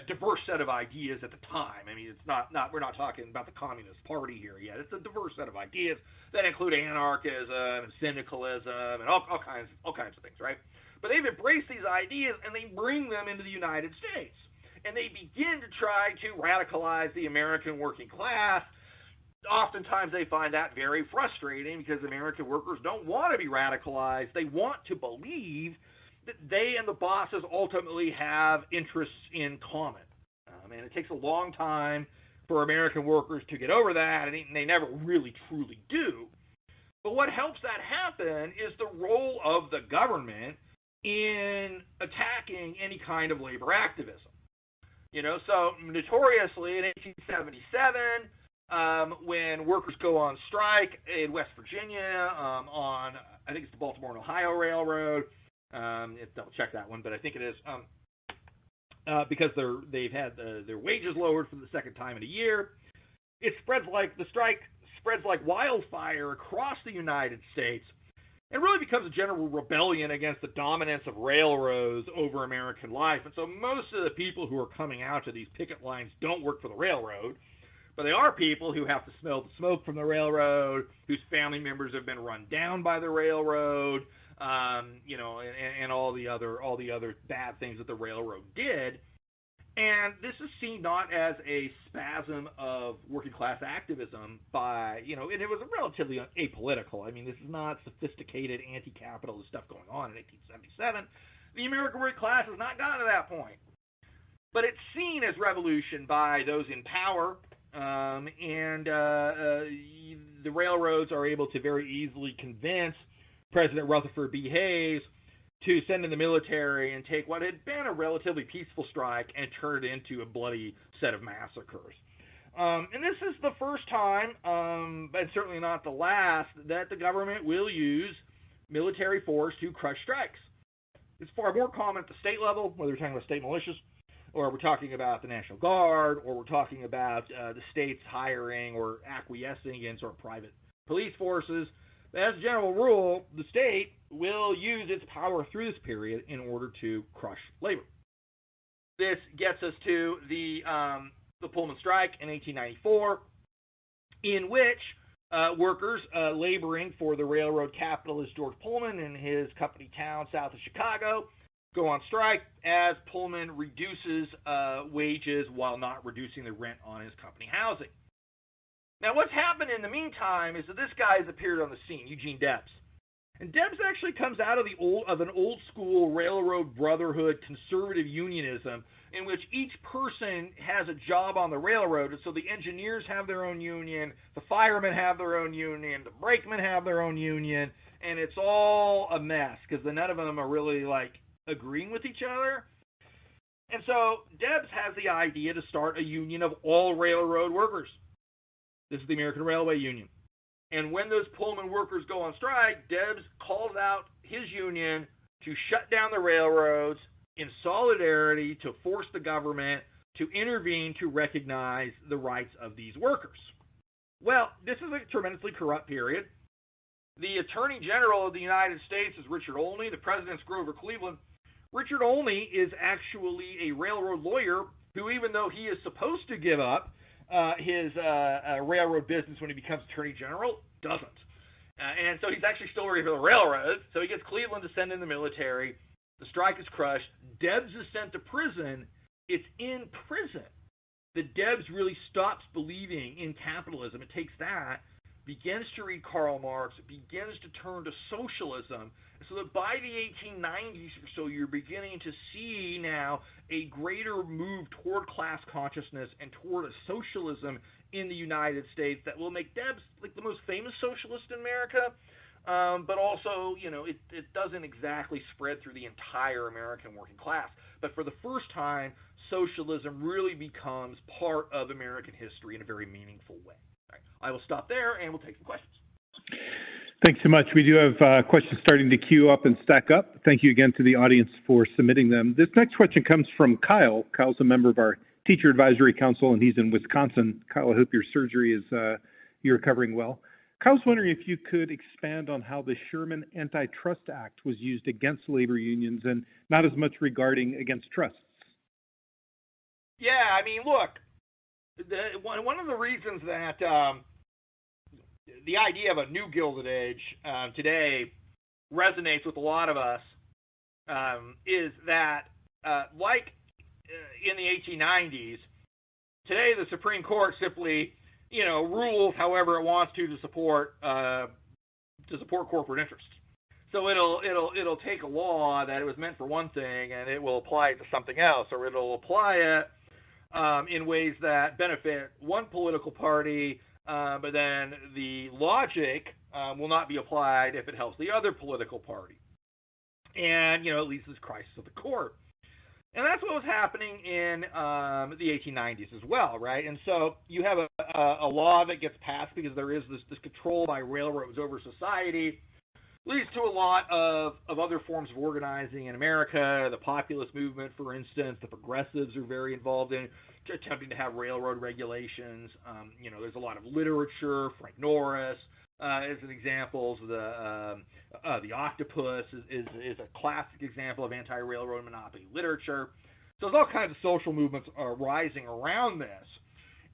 diverse set of ideas at the time. I mean, it's not we're not talking about the Communist Party here yet. It's a diverse set of ideas that include anarchism and syndicalism and all kinds of things, right? But they've embraced these ideas and they bring them into the United States. And they begin to try to radicalize the American working class. Oftentimes they find that very frustrating because American workers don't want to be radicalized. They want to believe that they and the bosses ultimately have interests in common. And it takes a long time for American workers to get over that, and they never really truly do. But what helps that happen is the role of the government in attacking any kind of labor activism. So notoriously in 1877, when workers go on strike in West Virginia on, I think it's the Baltimore and Ohio Railroad, double check that one, but I think it is, because they've had their wages lowered for the second time in a year. The strike spreads like wildfire across the United States, and really becomes a general rebellion against the dominance of railroads over American life. And so most of the people who are coming out to these picket lines don't work for the railroad, but they are people who have to smell the smoke from the railroad, whose family members have been run down by the railroad, and all the other bad things that the railroad did. And this is seen not as a spasm of working class activism and it was relatively apolitical. I mean, this is not sophisticated anti-capitalist stuff going on in 1877. The American working class has not gotten to that point. But it's seen as revolution by those in power, the railroads are able to very easily convince President Rutherford B. Hayes to send in the military and take what had been a relatively peaceful strike and turn it into a bloody set of massacres. And this is the first time, but certainly not the last, that the government will use military force to crush strikes. It's far more common at the state level, whether you're talking about state militias, or we're talking about the National Guard, or we're talking about the states hiring or acquiescing in sort of private police forces. As a general rule, the state will use its power through this period in order to crush labor. This gets us to the Pullman strike in 1894, in which workers laboring for the railroad capitalist George Pullman in his company town south of Chicago go on strike as Pullman reduces wages while not reducing the rent on his company housing. Now, what's happened in the meantime is that this guy has appeared on the scene, Eugene Debs. And Debs actually comes out of an old school railroad brotherhood conservative unionism in which each person has a job on the railroad, and so the engineers have their own union, the firemen have their own union, the brakemen have their own union, and it's all a mess because none of them are really like agreeing with each other. And so Debs has the idea to start a union of all railroad workers. This is the American Railway Union. And when those Pullman workers go on strike, Debs calls out his union to shut down the railroads in solidarity to force the government to intervene to recognize the rights of these workers. Well, this is a tremendously corrupt period. The Attorney General of the United States is Richard Olney. The President's Grover Cleveland. Richard Olney is actually a railroad lawyer who, even though he is supposed to give up his railroad business when he becomes Attorney General, doesn't. And so he's actually still working for the railroads. So he gets Cleveland to send in the military. The strike is crushed. Debs is sent to prison. It's in prison that Debs really stops believing in capitalism. It takes that, begins to read Karl Marx, begins to turn to socialism, so that by the 1890s or so, you're beginning to see now a greater move toward class consciousness and toward a socialism in the United States that will make Debs like the most famous socialist in America, but also, it doesn't exactly spread through the entire American working class. But for the first time, socialism really becomes part of American history in a very meaningful way. All right, I will stop there, and we'll take some questions. Thanks so much. We do have questions starting to queue up and stack up. Thank you again to the audience for submitting them. This next question comes from Kyle. Kyle's a member of our Teacher Advisory Council, and he's in Wisconsin. Kyle, I hope your surgery is you're recovering well. Kyle's wondering if you could expand on how the Sherman Antitrust Act was used against labor unions and not as much regarding against trusts. Yeah, I mean, look, one of the reasons that the idea of a new Gilded Age today resonates with a lot of us is that, like in the 1890s, today the Supreme Court simply, rules however it wants to support corporate interests. So it'll take a law that it was meant for one thing and it will apply it to something else, or it'll apply it in ways that benefit one political party, but then the logic will not be applied if it helps the other political party. And, it leads to this crisis of the court. And that's what was happening in the 1890s as well, right? And so you have a law that gets passed because there is this control by railroads over society. Leads to a lot of other forms of organizing in America. The populist movement, for instance, the progressives are very involved in attempting to have railroad regulations. There's a lot of literature. Frank Norris is an example. The Octopus is a classic example of anti-railroad monopoly literature. So there's all kinds of social movements rising around this.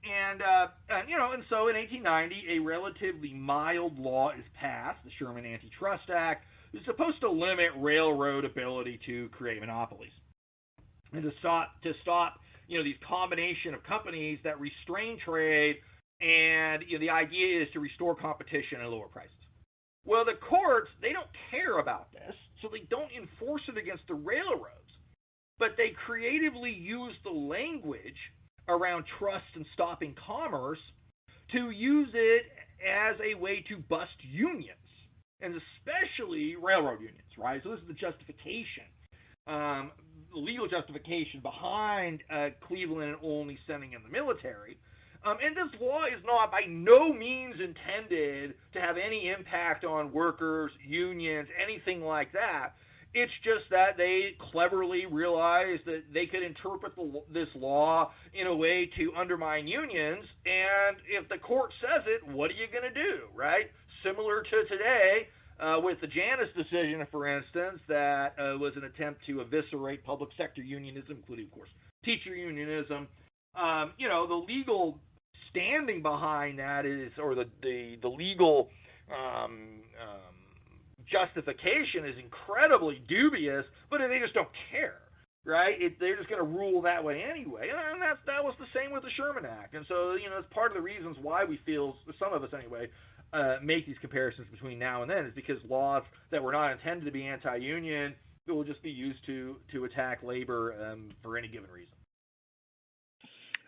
And so in 1890, a relatively mild law is passed, the Sherman Antitrust Act, is supposed to limit railroad ability to create monopolies and to stop these combination of companies that restrain trade, and the idea is to restore competition and lower prices. Well, the courts, they don't care about this, so they don't enforce it against the railroads, but they creatively use the language around trust and stopping commerce to use it as a way to bust unions, and especially railroad unions, right? So this is the justification, legal justification behind Cleveland and Olney sending in the military. And this law is not by no means intended to have any impact on workers, unions, anything like that. It's just that they cleverly realized that they could interpret this law in a way to undermine unions, and if the court says it, what are you going to do, right? Similar to today, with the Janus decision, for instance, that was an attempt to eviscerate public sector unionism, including, of course, teacher unionism. The legal standing behind that is, or the legal justification is incredibly dubious, but they just don't care, right? They're just going to rule that way anyway, and that was the same with the Sherman Act. And so, it's part of the reasons why we feel, some of us anyway, make these comparisons between now and then, is because laws that were not intended to be anti-union will just be used to attack labor for any given reason.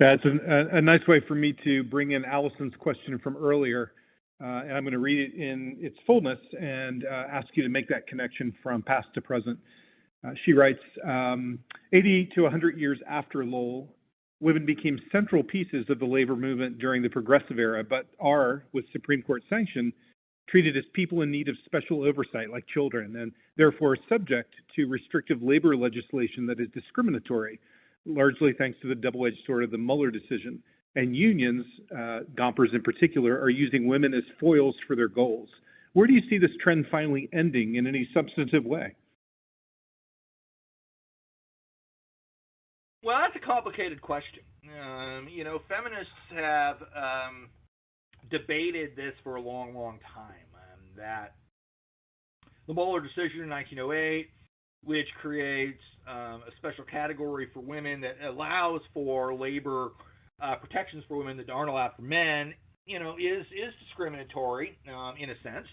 That's a nice way for me to bring in Allison's question from earlier, and I'm going to read it in its fullness and ask you to make that connection from past to present. She writes, 80 to 100 years after Lowell, women became central pieces of the labor movement during the Progressive Era, but are, with Supreme Court sanction, treated as people in need of special oversight like children, and therefore subject to restrictive labor legislation that is discriminatory, largely thanks to the double-edged sword of the Mueller decision. And unions, Gompers in particular, are using women as foils for their goals. Where do you see this trend finally ending in any substantive way? Well, that's a complicated question. Feminists have debated this for a long, long time. That the Mueller decision in 1908, which creates a special category for women that allows for labor protections for women that aren't allowed for men, is discriminatory in a sense.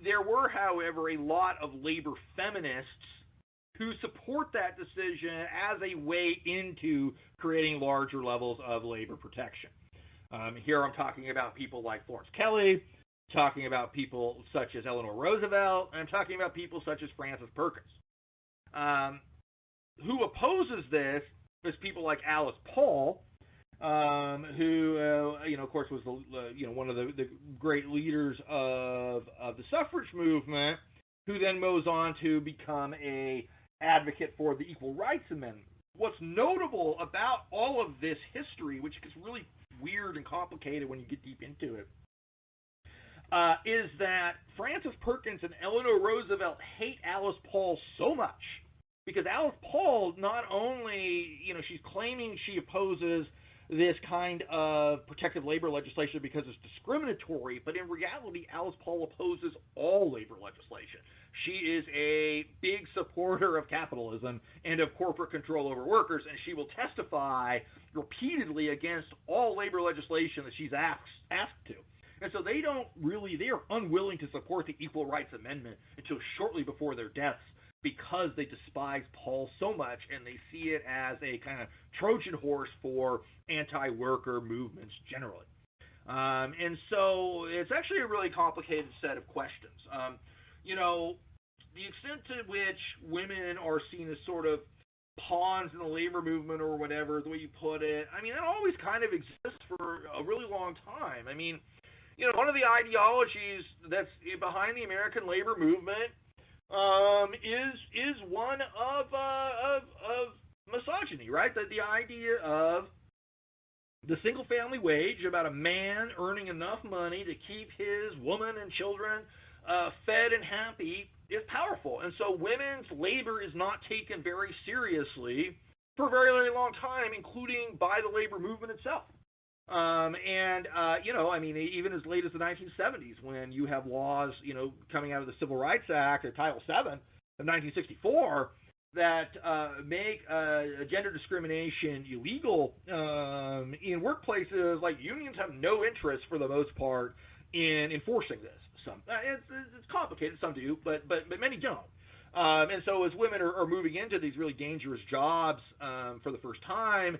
There were, however, a lot of labor feminists who support that decision as a way into creating larger levels of labor protection. Here I'm talking about people like Florence Kelley, talking about people such as Eleanor Roosevelt, and I'm talking about people such as Frances Perkins. Who opposes this is people like Alice Paul, who, of course, was one of the great leaders of the suffrage movement, who then moves on to become a advocate for the Equal Rights Amendment. What's notable about all of this history, which gets really weird and complicated when you get deep into it, is that Frances Perkins and Eleanor Roosevelt hate Alice Paul so much, because Alice Paul not only, she's claiming she opposes this kind of protective labor legislation because it's discriminatory, but in reality, Alice Paul opposes all labor legislation. She is a big supporter of capitalism and of corporate control over workers, and she will testify repeatedly against all labor legislation that she's asked to. And so they are unwilling to support the Equal Rights Amendment until shortly before their deaths, because they despise Paul so much and they see it as a kind of Trojan horse for anti-worker movements generally. And so it's actually a really complicated set of questions. The extent to which women are seen as sort of pawns in the labor movement or whatever, the way you put it, that always kind of exists for a really long time. One of the ideologies that's behind the American labor movement is one of misogyny, right? The idea of the single-family wage, about a man earning enough money to keep his woman and children fed and happy, is powerful. And so women's labor is not taken very seriously for a very, very long time, including by the labor movement itself. Even as late as the 1970s, when you have laws, coming out of the Civil Rights Act, or Title VII of 1964, that make gender discrimination illegal in workplaces, like unions have no interest, for the most part, in enforcing this. It's complicated, some do, but many don't. And so as women are moving into these really dangerous jobs for the first time,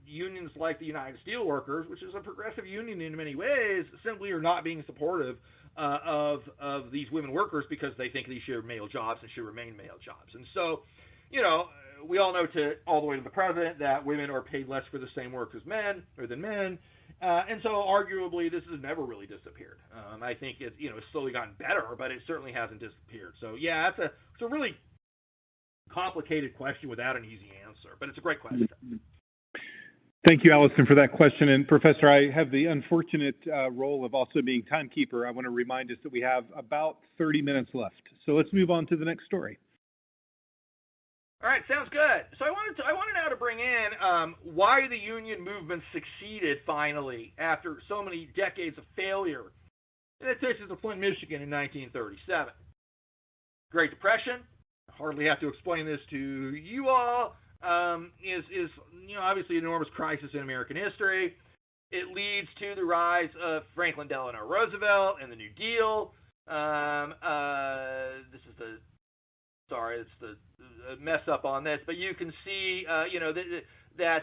unions like the United Steelworkers, which is a progressive union in many ways, simply are not being supportive of these women workers, because they think these should be male jobs and should remain male jobs. And so, we all know all the way to the present that women are paid less for the same work as men, or than men, And so arguably this has never really disappeared. I think it's slowly gotten better, but it certainly hasn't disappeared. So yeah, it's a really complicated question without an easy answer, but it's a great question. Thank you, Allison, for that question. And Professor, I have the unfortunate role of also being timekeeper. I want to remind us that we have about 30 minutes left. So let's move on to the next story. All right, sounds good. So I wanted now to bring in why the union movement succeeded finally after so many decades of failure in the Texas of Flint, Michigan in 1937. Great Depression. I hardly have to explain this to you all. Is obviously an enormous crisis in American history. It leads to the rise of Franklin Delano Roosevelt and the New Deal. This is the it's the mess up on this, but you can see that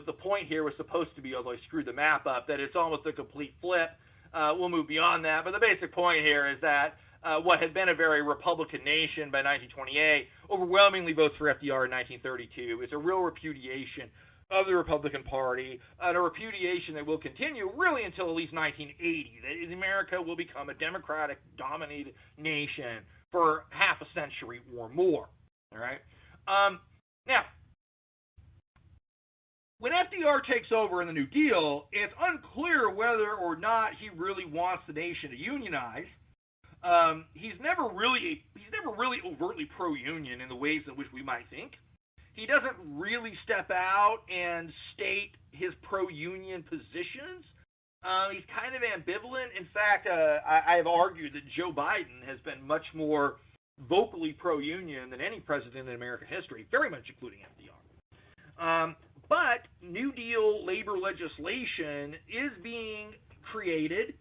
the point here was supposed to be, although I screwed the map up, that it's almost a complete flip. We'll move beyond that, but the basic point here is that what had been a very Republican nation by 1928 overwhelmingly votes for FDR in 1932. It's a real repudiation of the Republican Party, and a repudiation that will continue really until at least 1980. That America will become a Democratic-dominated nation for half a century or more. All right. Now, when FDR takes over in the New Deal, it's unclear whether or not he really wants the nation to unionize. He's never really overtly pro-union in the ways in which we might think. He doesn't really step out and state his pro-union positions. He's kind of ambivalent. In fact, I have argued that Joe Biden has been much more vocally pro-union than any president in American history, very much including FDR. But New Deal labor legislation is being created.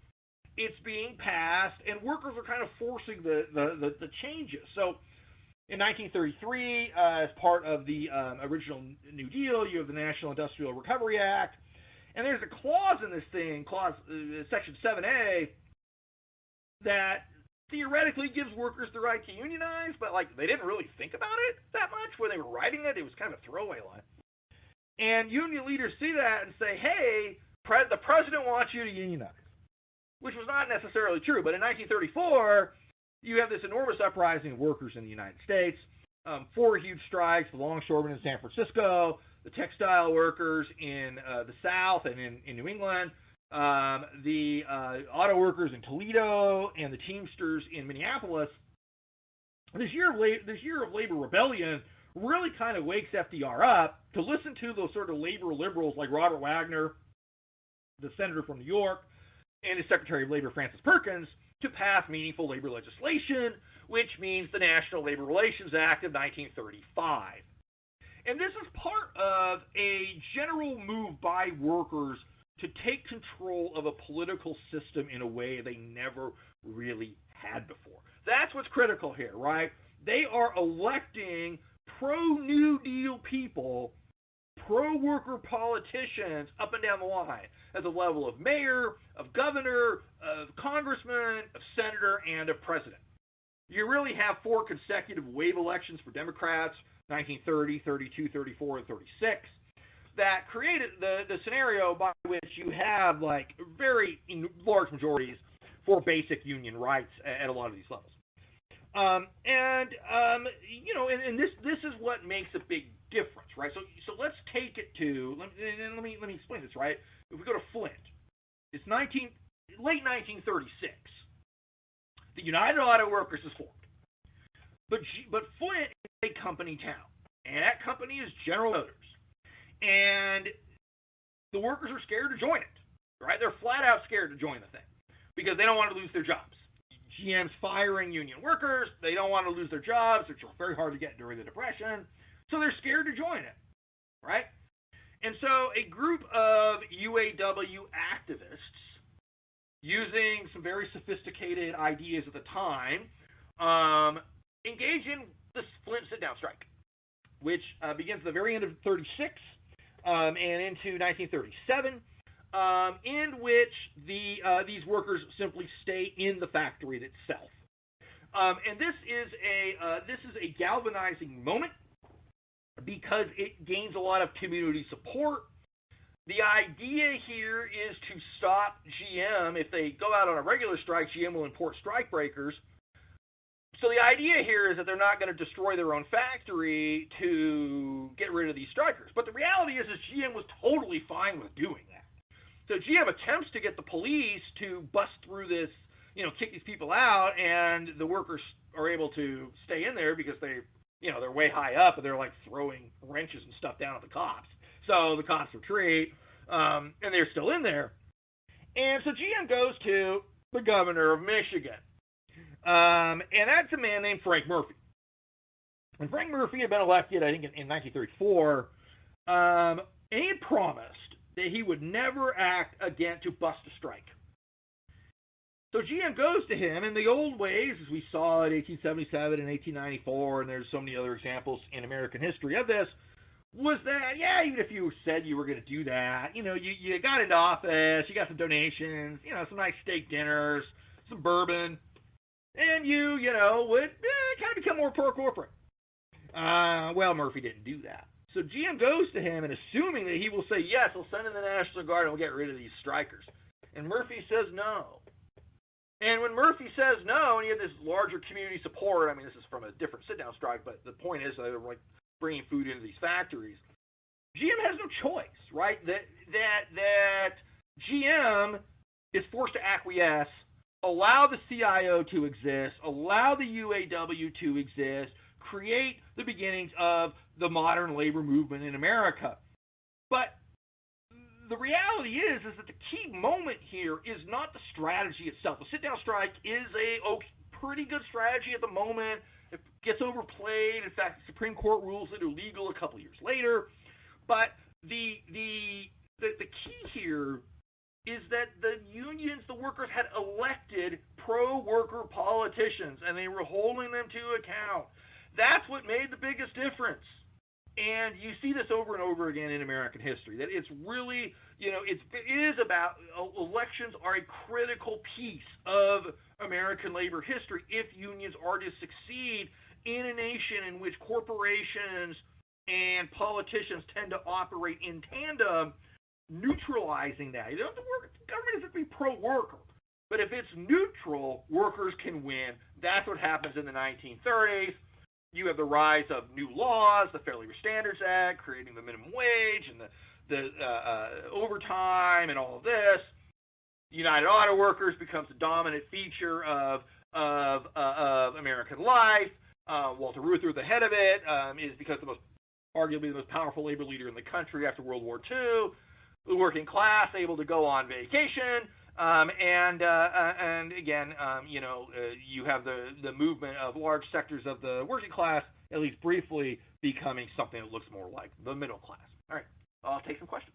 It's being passed, and workers are kind of forcing the changes. So in 1933, as part of the original New Deal, you have the National Industrial Recovery Act, and there's a clause in this thing, Section 7A, that theoretically gives workers the right to unionize, but they didn't really think about it that much when they were writing it. It was kind of a throwaway line. And union leaders see that and say, hey, the president wants you to unionize, which was not necessarily true. But in 1934, you have this enormous uprising of workers in the United States, 4 huge strikes, the longshoremen in San Francisco, the textile workers in the South and in New England, the auto workers in Toledo, and the Teamsters in Minneapolis. This year of labor rebellion really kind of wakes FDR up to listen to those sort of labor liberals like Robert Wagner, the senator from New York, and his Secretary of Labor, Francis Perkins, to pass meaningful labor legislation, which means the National Labor Relations Act of 1935. And this is part of a general move by workers to take control of a political system in a way they never really had before. That's what's critical here, right? They are electing pro-New Deal people, pro-worker politicians up and down the line at the level of mayor, of governor, of congressman, of senator, and of president. You really have 4 consecutive wave elections for Democrats, 1930, 32, 34, and 36, that created the scenario by which you have very large majorities for basic union rights at a lot of these levels. And this is what makes a big difference, right? So let's take it to let me explain this, right? If we go to Flint, it's late 1936. The United Auto Workers is formed, but Flint is a company town, and that company is General Motors, and the workers are scared to join it, right? They're flat out scared to join the thing because they don't want to lose their jobs. GM's firing union workers. They don't want to lose their jobs, which were very hard to get during the Depression. So they're scared to join it, right? And so a group of UAW activists, using some very sophisticated ideas at the time, engage in the Flint sit-down strike, which begins at the very end of 36 and into 1937. In which these workers simply stay in the factory itself, and this is a galvanizing moment because it gains a lot of community support. The idea here is to stop GM. If they go out on a regular strike, GM will import strike breakers. So the idea here is that they're not going to destroy their own factory to get rid of these strikers. But the reality is GM was totally fine with doing that. So GM attempts to get the police to bust through this, kick these people out, and the workers are able to stay in there because they're way high up and they're like throwing wrenches and stuff down at the cops. So the cops retreat, and they're still in there. And so GM goes to the governor of Michigan. And that's a man named Frank Murphy. And Frank Murphy had been elected, I think, in 1934, and he had promised that he would never act again to bust a strike. So GM goes to him in the old ways, as we saw in 1877 and 1894, and there's so many other examples in American history of this, was that, even if you said you were going to do that, you got into office, you got some donations, some nice steak dinners, some bourbon, and you would kind of become more pro-corporate. Well, Murphy didn't do that. So GM goes to him and assuming that he will say, yes, I'll send in the National Guard and we'll get rid of these strikers. And Murphy says no. And when Murphy says no, and you have this larger community support, this is from a different sit-down strike, but the point is they're like bringing food into these factories. GM has no choice, right? That GM is forced to acquiesce, allow the CIO to exist, allow the UAW to exist, create the beginnings of the modern labor movement in America. But the reality is that the key moment here is not the strategy itself. The sit-down strike is a pretty good strategy at the moment. It gets overplayed. In fact, the Supreme Court rules it illegal a couple years later. But the key here is that the unions, the workers, had elected pro-worker politicians, and they were holding them to account. That's what made the biggest difference. And you see this over and over again in American history, that it's really, it is about, elections are a critical piece of American labor history if unions are to succeed in a nation in which corporations and politicians tend to operate in tandem, neutralizing that. The government isn't to be pro-worker, but if it's neutral, workers can win. That's what happens in the 1930s. You have the rise of new laws, the Fair Labor Standards Act, creating the minimum wage and the overtime and all of this. United Auto Workers becomes the dominant feature of American life. Walter Reuther, the head of it, is because arguably the most powerful labor leader in the country after World War II. The working class able to go on vacation. And again, you have the movement of large sectors of the working class, at least briefly, becoming something that looks more like the middle class. All right, I'll take some questions.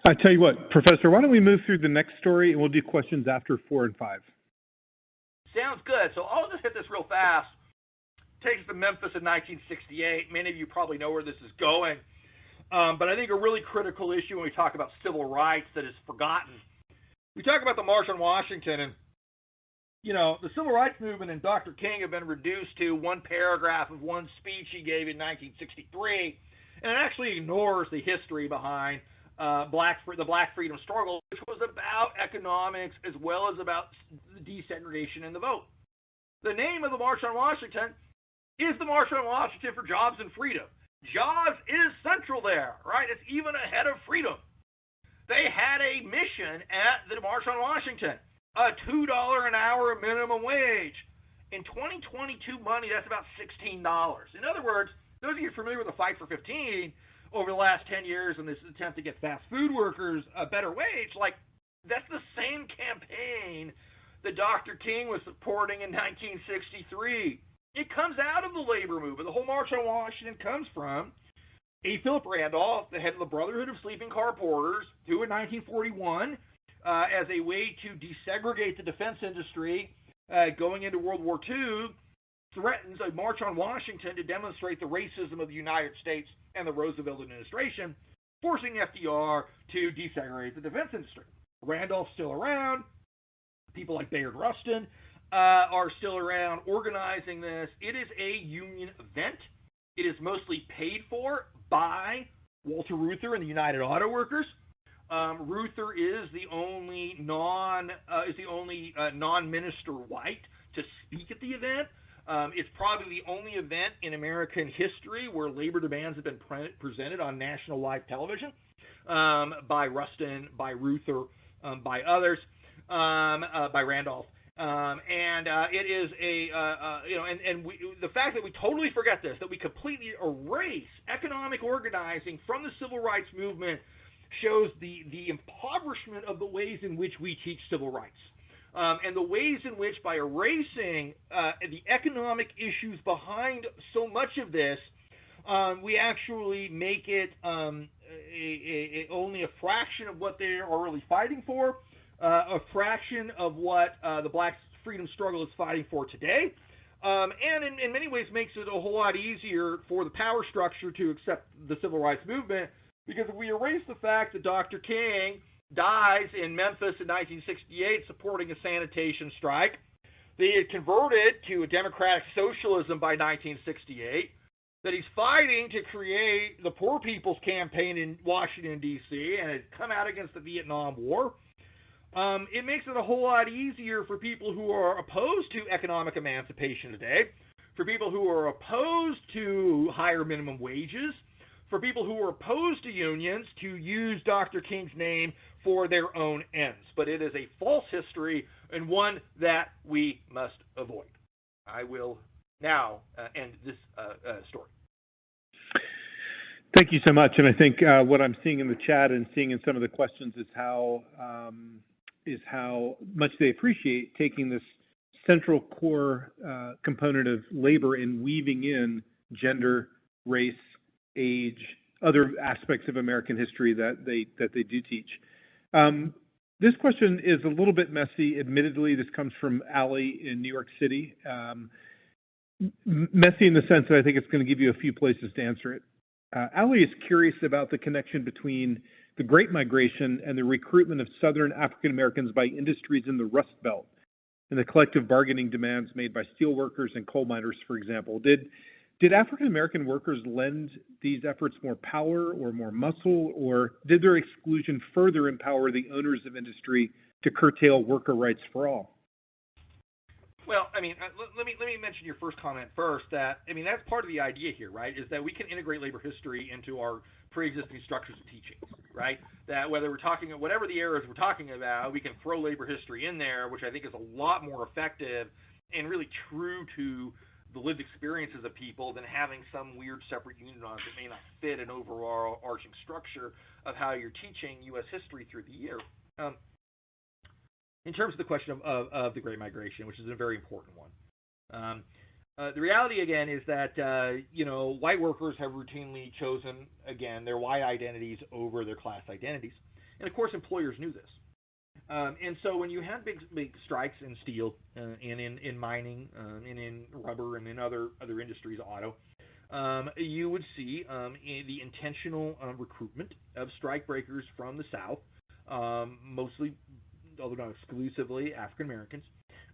I tell you what, Professor, why don't we move through the next story, and we'll do questions after 4 and 5. Sounds good. So I'll just hit this real fast. Takes us to Memphis in 1968. Many of you probably know where this is going. But I think a really critical issue when we talk about civil rights that is forgotten. We talk about the March on Washington, and, the civil rights movement and Dr. King have been reduced to one paragraph of one speech he gave in 1963, and it actually ignores the history behind the Black freedom struggle, which was about economics as well as about desegregation in the vote. The name of the March on Washington is the March on Washington for Jobs and Freedom. Jobs is central there, right? It's even ahead of freedom. They had a mission at the March on Washington, a $2 an hour minimum wage. In 2022 money, that's about $16. In other words, those of you familiar with the Fight for 15 over the last 10 years and this attempt to get fast food workers a better wage, that's the same campaign that Dr. King was supporting in 1963. It comes out of the labor movement. The whole March on Washington comes from A. Philip Randolph, the head of the Brotherhood of Sleeping Car Porters, who in 1941, as a way to desegregate the defense industry going into World War II, threatens a March on Washington to demonstrate the racism of the United States and the Roosevelt administration, forcing FDR to desegregate the defense industry. Randolph's still around. People like Bayard Rustin are still around organizing this. It is a union event. It is mostly paid for by Walter Reuther and the United Auto Workers. Ruther is the only non-minister white to speak at the event. It's probably the only event in American history where labor demands have been presented on national live television by Rustin, by Ruther, by others, by Randolph. It is the fact that we totally forget this, that we completely erase economic organizing from the civil rights movement, shows the impoverishment of the ways in which we teach civil rights. And the ways in which, by erasing the economic issues behind so much of this, we actually make it only a fraction of what they are really fighting for, a fraction of what the black freedom struggle is fighting for today, and in many ways makes it a whole lot easier for the power structure to accept the civil rights movement, because if we erase the fact that Dr. King dies in Memphis in 1968 supporting a sanitation strike, they had converted to a democratic socialism by 1968, that he's fighting to create the Poor People's Campaign in Washington, D.C., and had come out against the Vietnam War, it makes it a whole lot easier for people who are opposed to economic emancipation today, for people who are opposed to higher minimum wages, for people who are opposed to unions to use Dr. King's name for their own ends. But it is a false history and one that we must avoid. I will now end this story. Thank you so much. And I think what I'm seeing in the chat and seeing in some of the questions is how much they appreciate taking this central core component of labor and weaving in gender, race, age, other aspects of American history that they do teach. This question is a little bit messy. Admittedly, this comes from Allie in New York City. Messy in the sense that I think it's going to give you a few places to answer it. Allie is curious about the connection between the Great Migration and the recruitment of Southern African Americans by industries in the Rust Belt and the collective bargaining demands made by steel workers and coal miners, for example. Did African American workers lend these efforts more power or more muscle, or did their exclusion further empower the owners of industry to curtail worker rights for all? Well, I mean, let me mention your first comment first. That, I mean, that's part of the idea here, right? Is that we can integrate labor history into our pre-existing structures of teaching, right? That whether we're talking whatever the eras we're talking about, we can throw labor history in there, which I think is a lot more effective and really true to the lived experiences of people than having some weird separate unit on it that may not fit an overall arching structure of how you're teaching U.S. history through the year. In terms of the question of the Great Migration, which is a very important one, the reality again is that white workers have routinely chosen again their white identities over their class identities, and of course employers knew this. And so when you had big strikes in steel and in mining and in rubber and in other industries, auto, you would see the intentional recruitment of strike breakers from the South, mostly, although not exclusively, African Americans.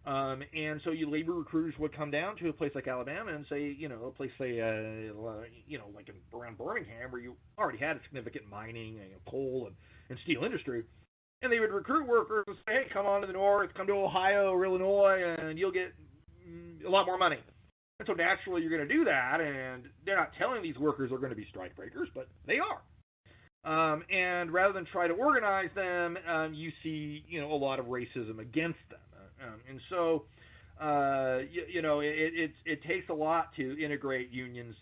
And so you labor recruiters would come down to a place like Alabama and say, a place like around Birmingham, where you already had a significant mining, coal and steel industry. And they would recruit workers and say, hey, come on to the north, come to Ohio or Illinois, and you'll get a lot more money. And so naturally you're going to do that, and they're not telling these workers are going to be strike breakers, but they are. And rather than try to organize them, you see, a lot of racism against them. And so, it takes a lot to integrate unions,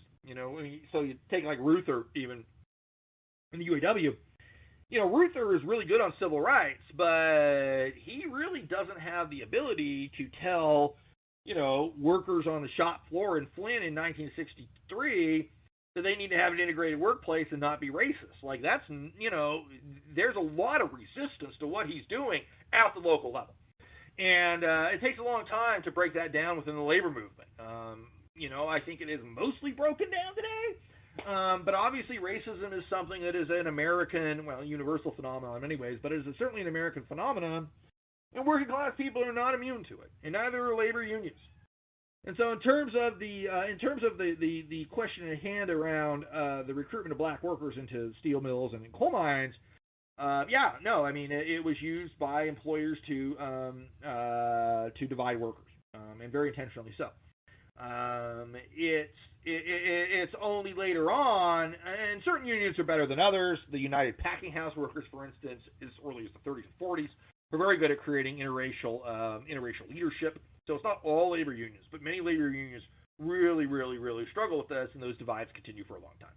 So you take like Ruther even in the UAW. Ruther is really good on civil rights, but he really doesn't have the ability to tell, workers on the shop floor in Flint in 1963 that they need to have an integrated workplace and not be racist. Like that's, there's a lot of resistance to what he's doing at the local level. And it takes a long time to break that down within the labor movement. I think it is mostly broken down today. But obviously racism is something that is an American, universal phenomenon in many ways, but it is certainly an American phenomenon, and working class people are not immune to it, and neither are labor unions. And so in terms of the question at hand around the recruitment of black workers into steel mills and in coal mines, Yeah, no, I mean it was used by employers to divide workers, and very intentionally so. It's only later on, and certain unions are better than others. The United Packing House Workers, for instance, as early as the 30s and 40s, were very good at creating interracial leadership. So it's not all labor unions, but many labor unions really struggle with this, and those divides continue for a long time.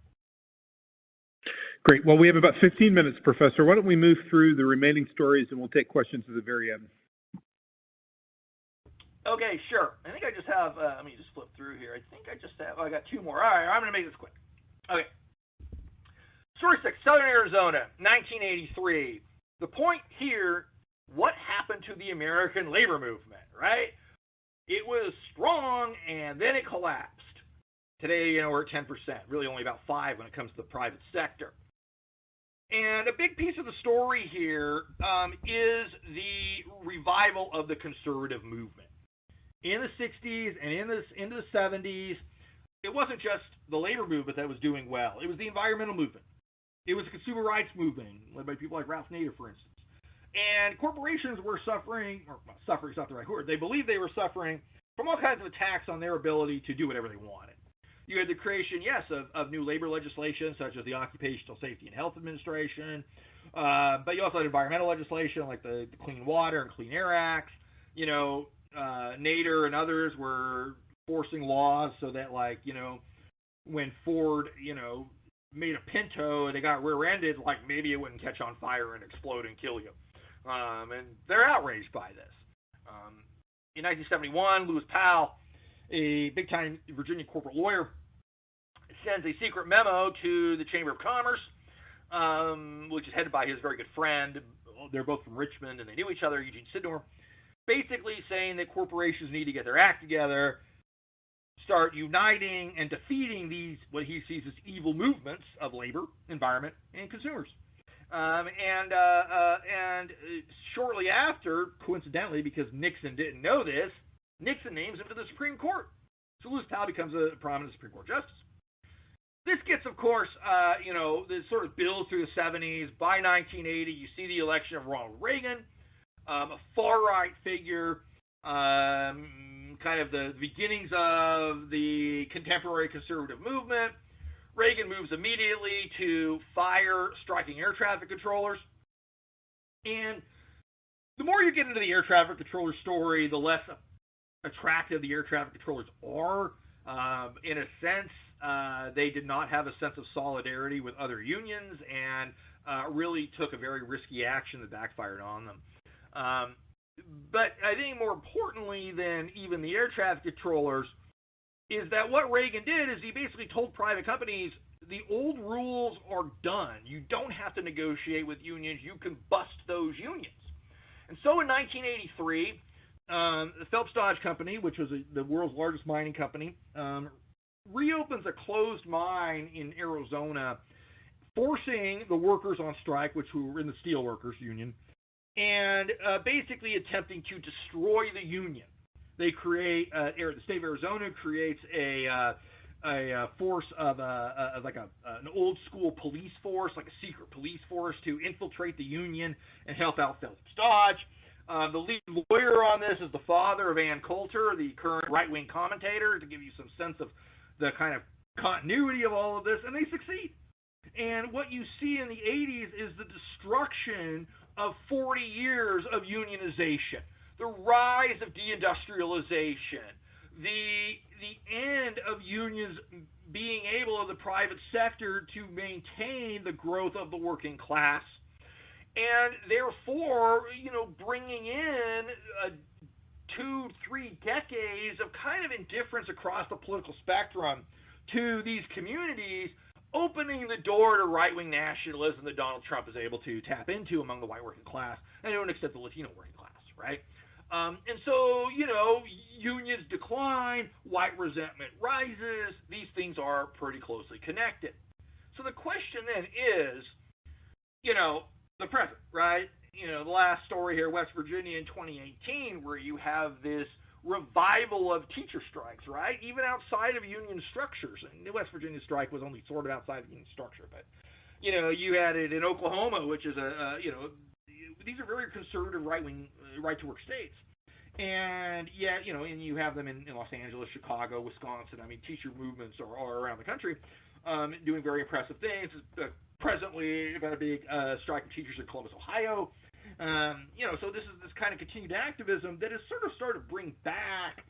Great. Well, we have about 15 minutes, Professor. Why don't we move through the remaining stories, and we'll take questions at the very end. Okay, sure. I think I just have, let me just flip through here. I think I just have, I got two more. All right, I'm going to make this quick. Okay. Story 6, Southern Arizona, 1983. The point here, what happened to the American labor movement, right? It was strong, and then it collapsed. Today, we're at 10%, really only about 5% when it comes to the private sector. And a big piece of the story here is the revival of the conservative movement. In the 60s and into the 70s, it wasn't just the labor movement that was doing well. It was the environmental movement. It was the consumer rights movement, led by people like Ralph Nader, for instance. And corporations were suffering, or well, suffering is not the right word, they believed they were suffering from all kinds of attacks on their ability to do whatever they wanted. You had the creation, yes, of new labor legislation, such as the Occupational Safety and Health Administration, but you also had environmental legislation like the Clean Water and Clean Air Acts. Nader and others were forcing laws so that, like, when Ford, made a Pinto and they got rear-ended, like, maybe it wouldn't catch on fire and explode and kill you. And they're outraged by this. In 1971, Lewis Powell, a big-time Virginia corporate lawyer, sends a secret memo to the Chamber of Commerce, which is headed by his very good friend. They're both from Richmond, and they knew each other, Eugene Sidnor, basically saying that corporations need to get their act together, start uniting and defeating these, what he sees as evil movements of labor, environment, and consumers. And shortly after, coincidentally, because Nixon didn't know this, Nixon names him to the Supreme Court. So Lewis Powell becomes a prominent Supreme Court justice. This gets, of course, this sort of builds through the 70s. By 1980, you see the election of Ronald Reagan, a far-right figure, kind of the beginnings of the contemporary conservative movement. Reagan moves immediately to fire striking air traffic controllers. And the more you get into the air traffic controller story, the less attractive the air traffic controllers are. In a sense, they did not have a sense of solidarity with other unions and really took a very risky action that backfired on them. But I think more importantly than even the air traffic controllers is that what Reagan did is he basically told private companies, the old rules are done. You don't have to negotiate with unions. You can bust those unions. And so in 1983, the Phelps Dodge Company, which was the world's largest mining company, reopens a closed mine in Arizona, forcing the workers on strike, which were in the Steelworkers Union, and basically attempting to destroy the union. They create, the state of Arizona creates a force of an old school police force, like a secret police force, to infiltrate the union and help out Phelps Dodge. The lead lawyer on this is the father of Ann Coulter, the current right-wing commentator, to give you some sense of the kind of continuity of all of this, and they succeed. And what you see in the 80s is the destruction of 40 years of unionization, the rise of deindustrialization, the end of unions being able of the private sector to maintain the growth of the working class, and therefore, bringing in 2-3 decades of kind of indifference across the political spectrum to these communities, opening the door to right-wing nationalism that Donald Trump is able to tap into among the white working class, and to an extent the Latino working class, right? And so, unions decline, white resentment rises. These things are pretty closely connected. So the question then is, the present, right? The last story here, West Virginia in 2018, where you have this revival of teacher strikes, right? Even outside of union structures. And the West Virginia strike was only sort of outside of union structure, but You had it in Oklahoma, which is these are very conservative right-wing, right-to-work states. And yet, and you have them in Los Angeles, Chicago, Wisconsin. I mean, teacher movements are all around the country, doing very impressive things. Presently, about a big strike of teachers in Columbus, Ohio. So this is this kind of continued activism that has sort of started to bring back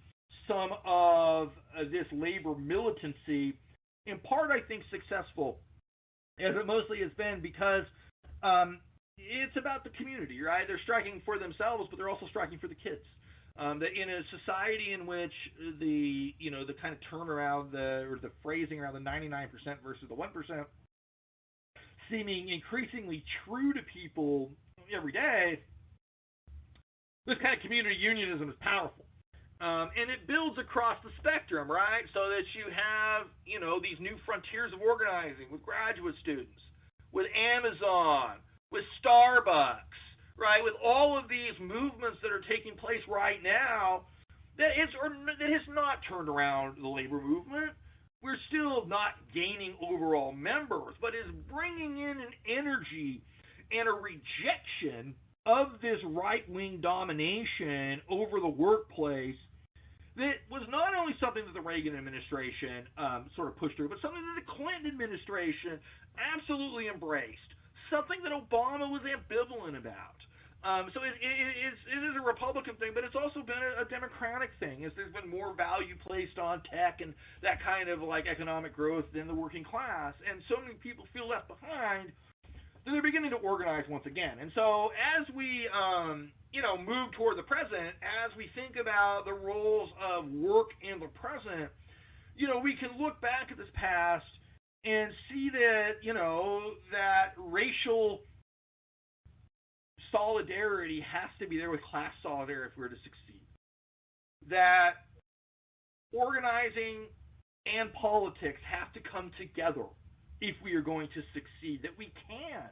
some of this labor militancy. In part, I think, successful, as it mostly has been, because it's about the community, right? They're striking for themselves, but they're also striking for the kids. That in a society in which the kind of turnaround, or the phrasing around the 99% versus the 1%, seeming increasingly true to people every day, this kind of community unionism is powerful. And it builds across the spectrum, right? So that you have, these new frontiers of organizing with graduate students, with Amazon, with Starbucks, right? With all of these movements that are taking place right now, that has not turned around the labor movement. We're still not gaining overall members, but is bringing in an energy and a rejection of this right-wing domination over the workplace that was not only something that the Reagan administration sort of pushed through, but something that the Clinton administration absolutely embraced, something that Obama was ambivalent about. So it is a Republican thing, but it's also been a Democratic thing, as there's been more value placed on tech and that kind of like economic growth than the working class. And so many people feel left behind that they're beginning to organize once again. And so as we move toward the present, as we think about the roles of work in the present, we can look back at this past and see that, that racial solidarity has to be there with class solidarity if we're to succeed. That organizing and politics have to come together if we are going to succeed. That we can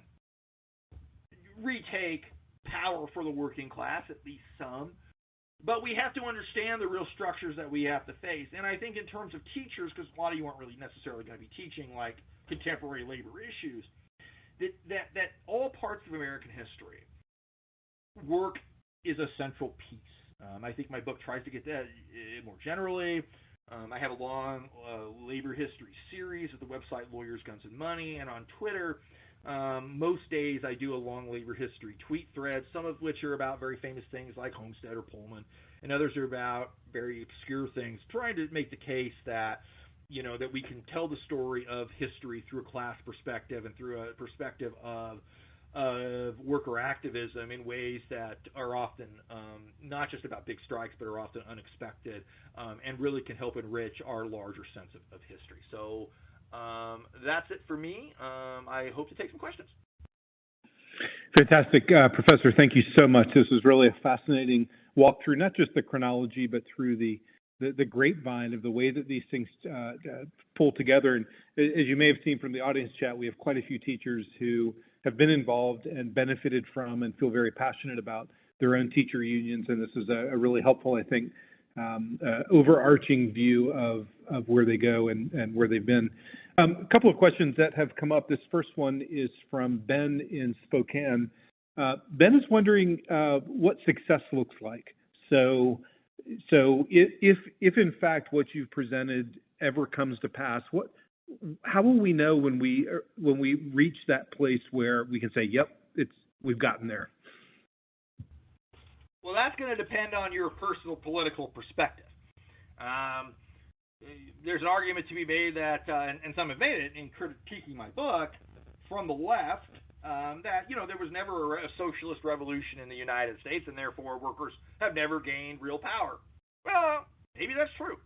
retake power for the working class, at least some, but we have to understand the real structures that we have to face. And I think in terms of teachers, because a lot of you aren't really necessarily going to be teaching like contemporary labor issues, that all parts of American history, work is a central piece. I think my book tries to get that more generally. I have a long labor history series at the website Lawyers, Guns, and Money, and on Twitter. Most days I do a long labor history tweet thread, some of which are about very famous things like Homestead or Pullman, and others are about very obscure things, trying to make the case that that we can tell the story of history through a class perspective and through a perspective of worker activism in ways that are often not just about big strikes, but are often unexpected, and really can help enrich our larger sense of history. So that's it for me. I hope to take some questions. Fantastic, Professor. Thank you so much. This was really a fascinating walk through, not just the chronology, but through the grapevine of the way that these things pull together. And as you may have seen from the audience chat, we have quite a few teachers who have been involved and benefited from and feel very passionate about their own teacher unions. And this is a really helpful, I think, overarching view of where they go and where they've been. A couple of questions that have come up. This first one is from Ben in Spokane. Ben is wondering what success looks like. So if in fact what you've presented ever comes to pass, how will we know when we reach that place where we can say, yep, we've gotten there? Well, that's going to depend on your personal political perspective. There's an argument to be made that, and some have made it in critiquing my book, from the left, that there was never a socialist revolution in the United States, and therefore workers have never gained real power. Well, maybe that's true.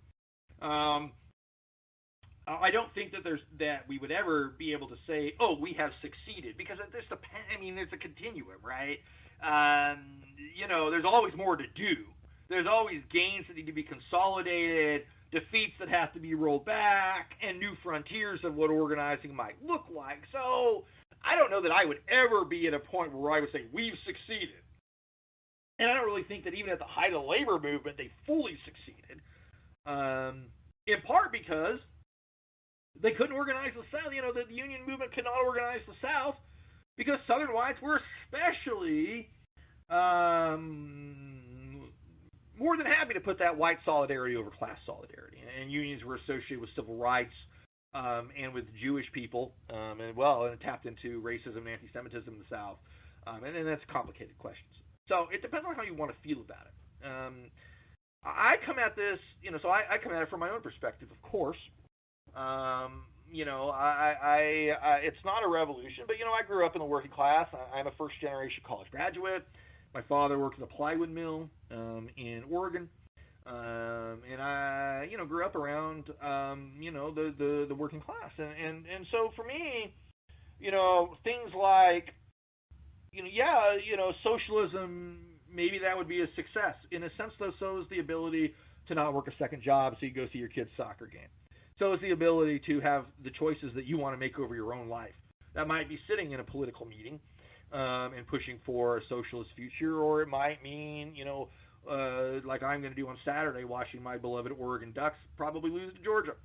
I don't think that we would ever be able to say, oh, we have succeeded, because this depends. I mean, it's a continuum, right? There's always more to do. There's always gains that need to be consolidated, defeats that have to be rolled back, and new frontiers of what organizing might look like. So I don't know that I would ever be at a point where I would say we've succeeded. And I don't really think that even at the height of the labor movement, they fully succeeded. In part because They couldn't organize the South. The union movement could not organize the South because Southern whites were especially more than happy to put that white solidarity over class solidarity. And unions were associated with civil rights and with Jewish people, and it tapped into racism and anti-Semitism in the South. And that's complicated questions. So it depends on how you want to feel about it. I come at this, I come at it from my own perspective, of course. It's not a revolution, but I grew up in the working class. I'm a first generation college graduate. My father worked at a plywood mill in Oregon, and I grew up around the working class, and so for me, things like socialism, maybe that would be a success in a sense. Though, so is the ability to not work a second job so you go see your kid's soccer game. So is the ability to have the choices that you want to make over your own life. That might be sitting in a political meeting and pushing for a socialist future, or it might mean, like I'm going to do on Saturday, watching my beloved Oregon Ducks probably lose to Georgia.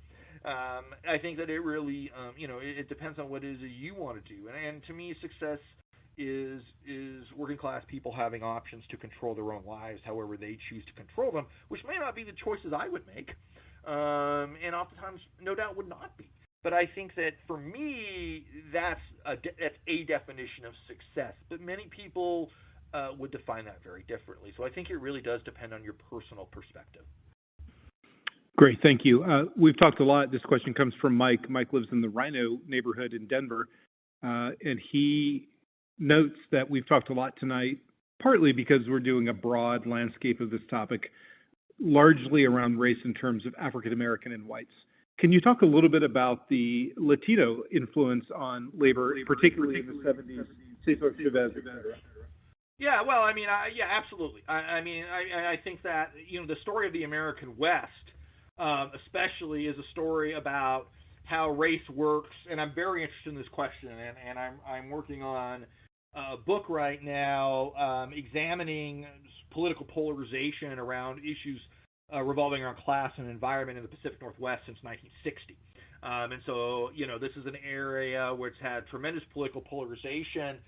I think that it really, it depends on what it is that you want to do. And to me, success is working class people having options to control their own lives however they choose to control them, which may not be the choices I would make. And oftentimes, no doubt, would not be. But I think that for me, that's a definition of success. But many people would define that very differently. So I think it really does depend on your personal perspective. Great, thank you. We've talked a lot. This question comes from Mike. Mike lives in the Rhino neighborhood in Denver, and he notes that we've talked a lot tonight, partly because we're doing a broad landscape of this topic, largely around race in terms of African American and whites. Can you talk a little bit about the Latino influence on labor, particularly in the 70s, Cesar Chavez, et cetera? Yeah, well, absolutely. I think that, the story of the American West, especially, is a story about how race works, and I'm very interested in this question, and I'm working on a book right now examining political polarization around issues revolving around class and environment in the Pacific Northwest since 1960. And so, this is an area where it's had tremendous political polarization,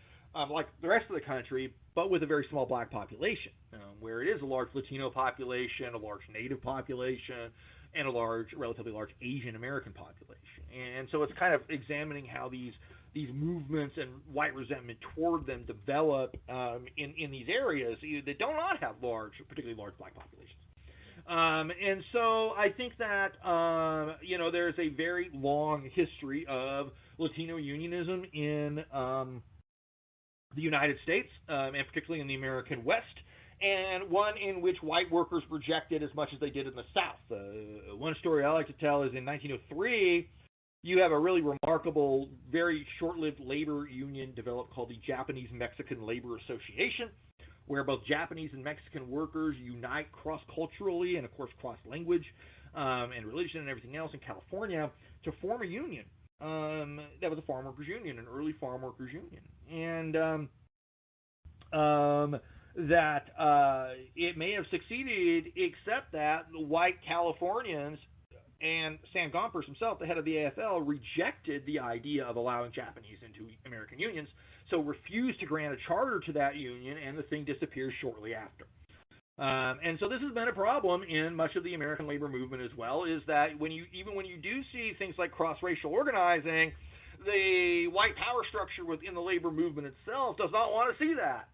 like the rest of the country, but with a very small black population, where it is a large Latino population, a large Native population, and a relatively large Asian American population. And so it's kind of examining how these movements and white resentment toward them develop in these areas that do not have particularly large black populations. And so I think that, there's a very long history of Latino unionism in the United States, and particularly in the American West, and one in which white workers rejected as much as they did in the South. One story I like to tell is in 1903, you have a really remarkable, very short-lived labor union developed called the Japanese-Mexican Labor Association, where both Japanese and Mexican workers unite cross-culturally and, of course, cross-language and religion and everything else in California to form a union. That was a farm workers union, an early farm workers union. And it may have succeeded, except that the white Californians and Sam Gompers himself, the head of the AFL, rejected the idea of allowing Japanese into American unions, so refused to grant a charter to that union, and the thing disappears shortly after. And so this has been a problem in much of the American labor movement as well, is that even when you do see things like cross-racial organizing, the white power structure within the labor movement itself does not want to see that.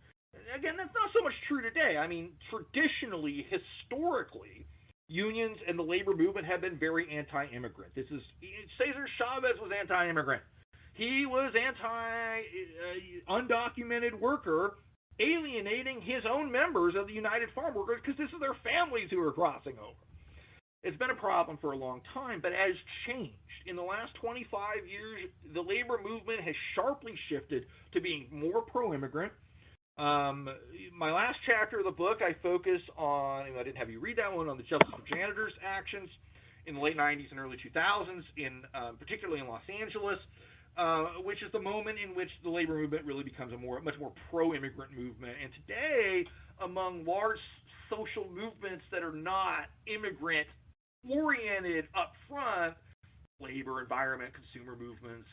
Again, that's not so much true today. Traditionally, historically, unions and the labor movement have been very anti-immigrant. Cesar Chavez was anti-immigrant. He was undocumented worker, alienating his own members of the United Farm Workers because this is their families who are crossing over. It's been a problem for a long time, but has changed. In the last 25 years, the labor movement has sharply shifted to being more pro-immigrant. My last chapter of the book, I focus on, and I didn't have you read that one, on the Justice for Janitors actions in the late 90s and early 2000s, particularly in Los Angeles, which is the moment in which the labor movement really becomes a much more pro-immigrant movement. And today, among large social movements that are not immigrant-oriented up front, labor, environment, consumer movements,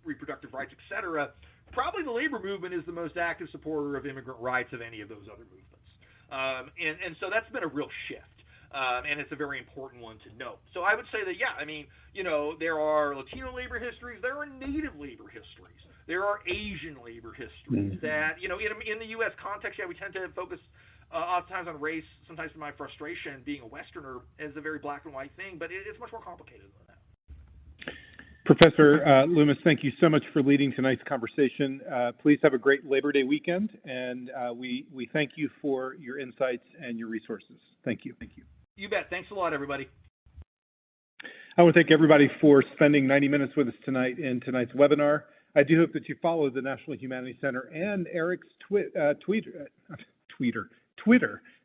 reproductive rights, etc., probably the labor movement is the most active supporter of immigrant rights of any of those other movements. And so that's been a real shift. And it's a very important one to note. So I would say that, yeah, I mean, there are Latino labor histories, there are Native labor histories, there are Asian labor histories that, in the U.S. context, yeah, we tend to focus oftentimes on race, sometimes to my frustration, being a Westerner, as a very black and white thing, but it's much more complicated than that. Professor Loomis, thank you so much for leading tonight's conversation. Please have a great Labor Day weekend, and we thank you for your insights and your resources. Thank you. Thank you. You bet. Thanks a lot, everybody. I want to thank everybody for spending 90 minutes with us tonight in tonight's webinar. I do hope that you follow the National Humanities Center and Eric's Twitter.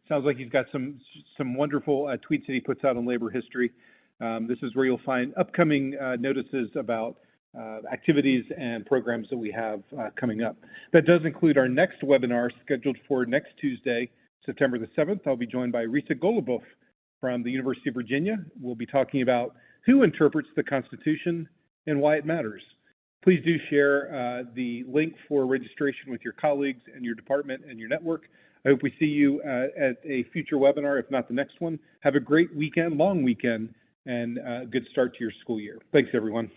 Sounds like he's got some wonderful tweets that he puts out on labor history. This is where you'll find upcoming notices about activities and programs that we have coming up. That does include our next webinar scheduled for next Tuesday, September the 7th. I'll be joined by Risa Golubov from the University of Virginia. We'll be talking about who interprets the Constitution and why it matters. Please do share the link for registration with your colleagues and your department and your network. I hope we see you at a future webinar, if not the next one. Have a great weekend, long weekend, and a good start to your school year. Thanks, everyone.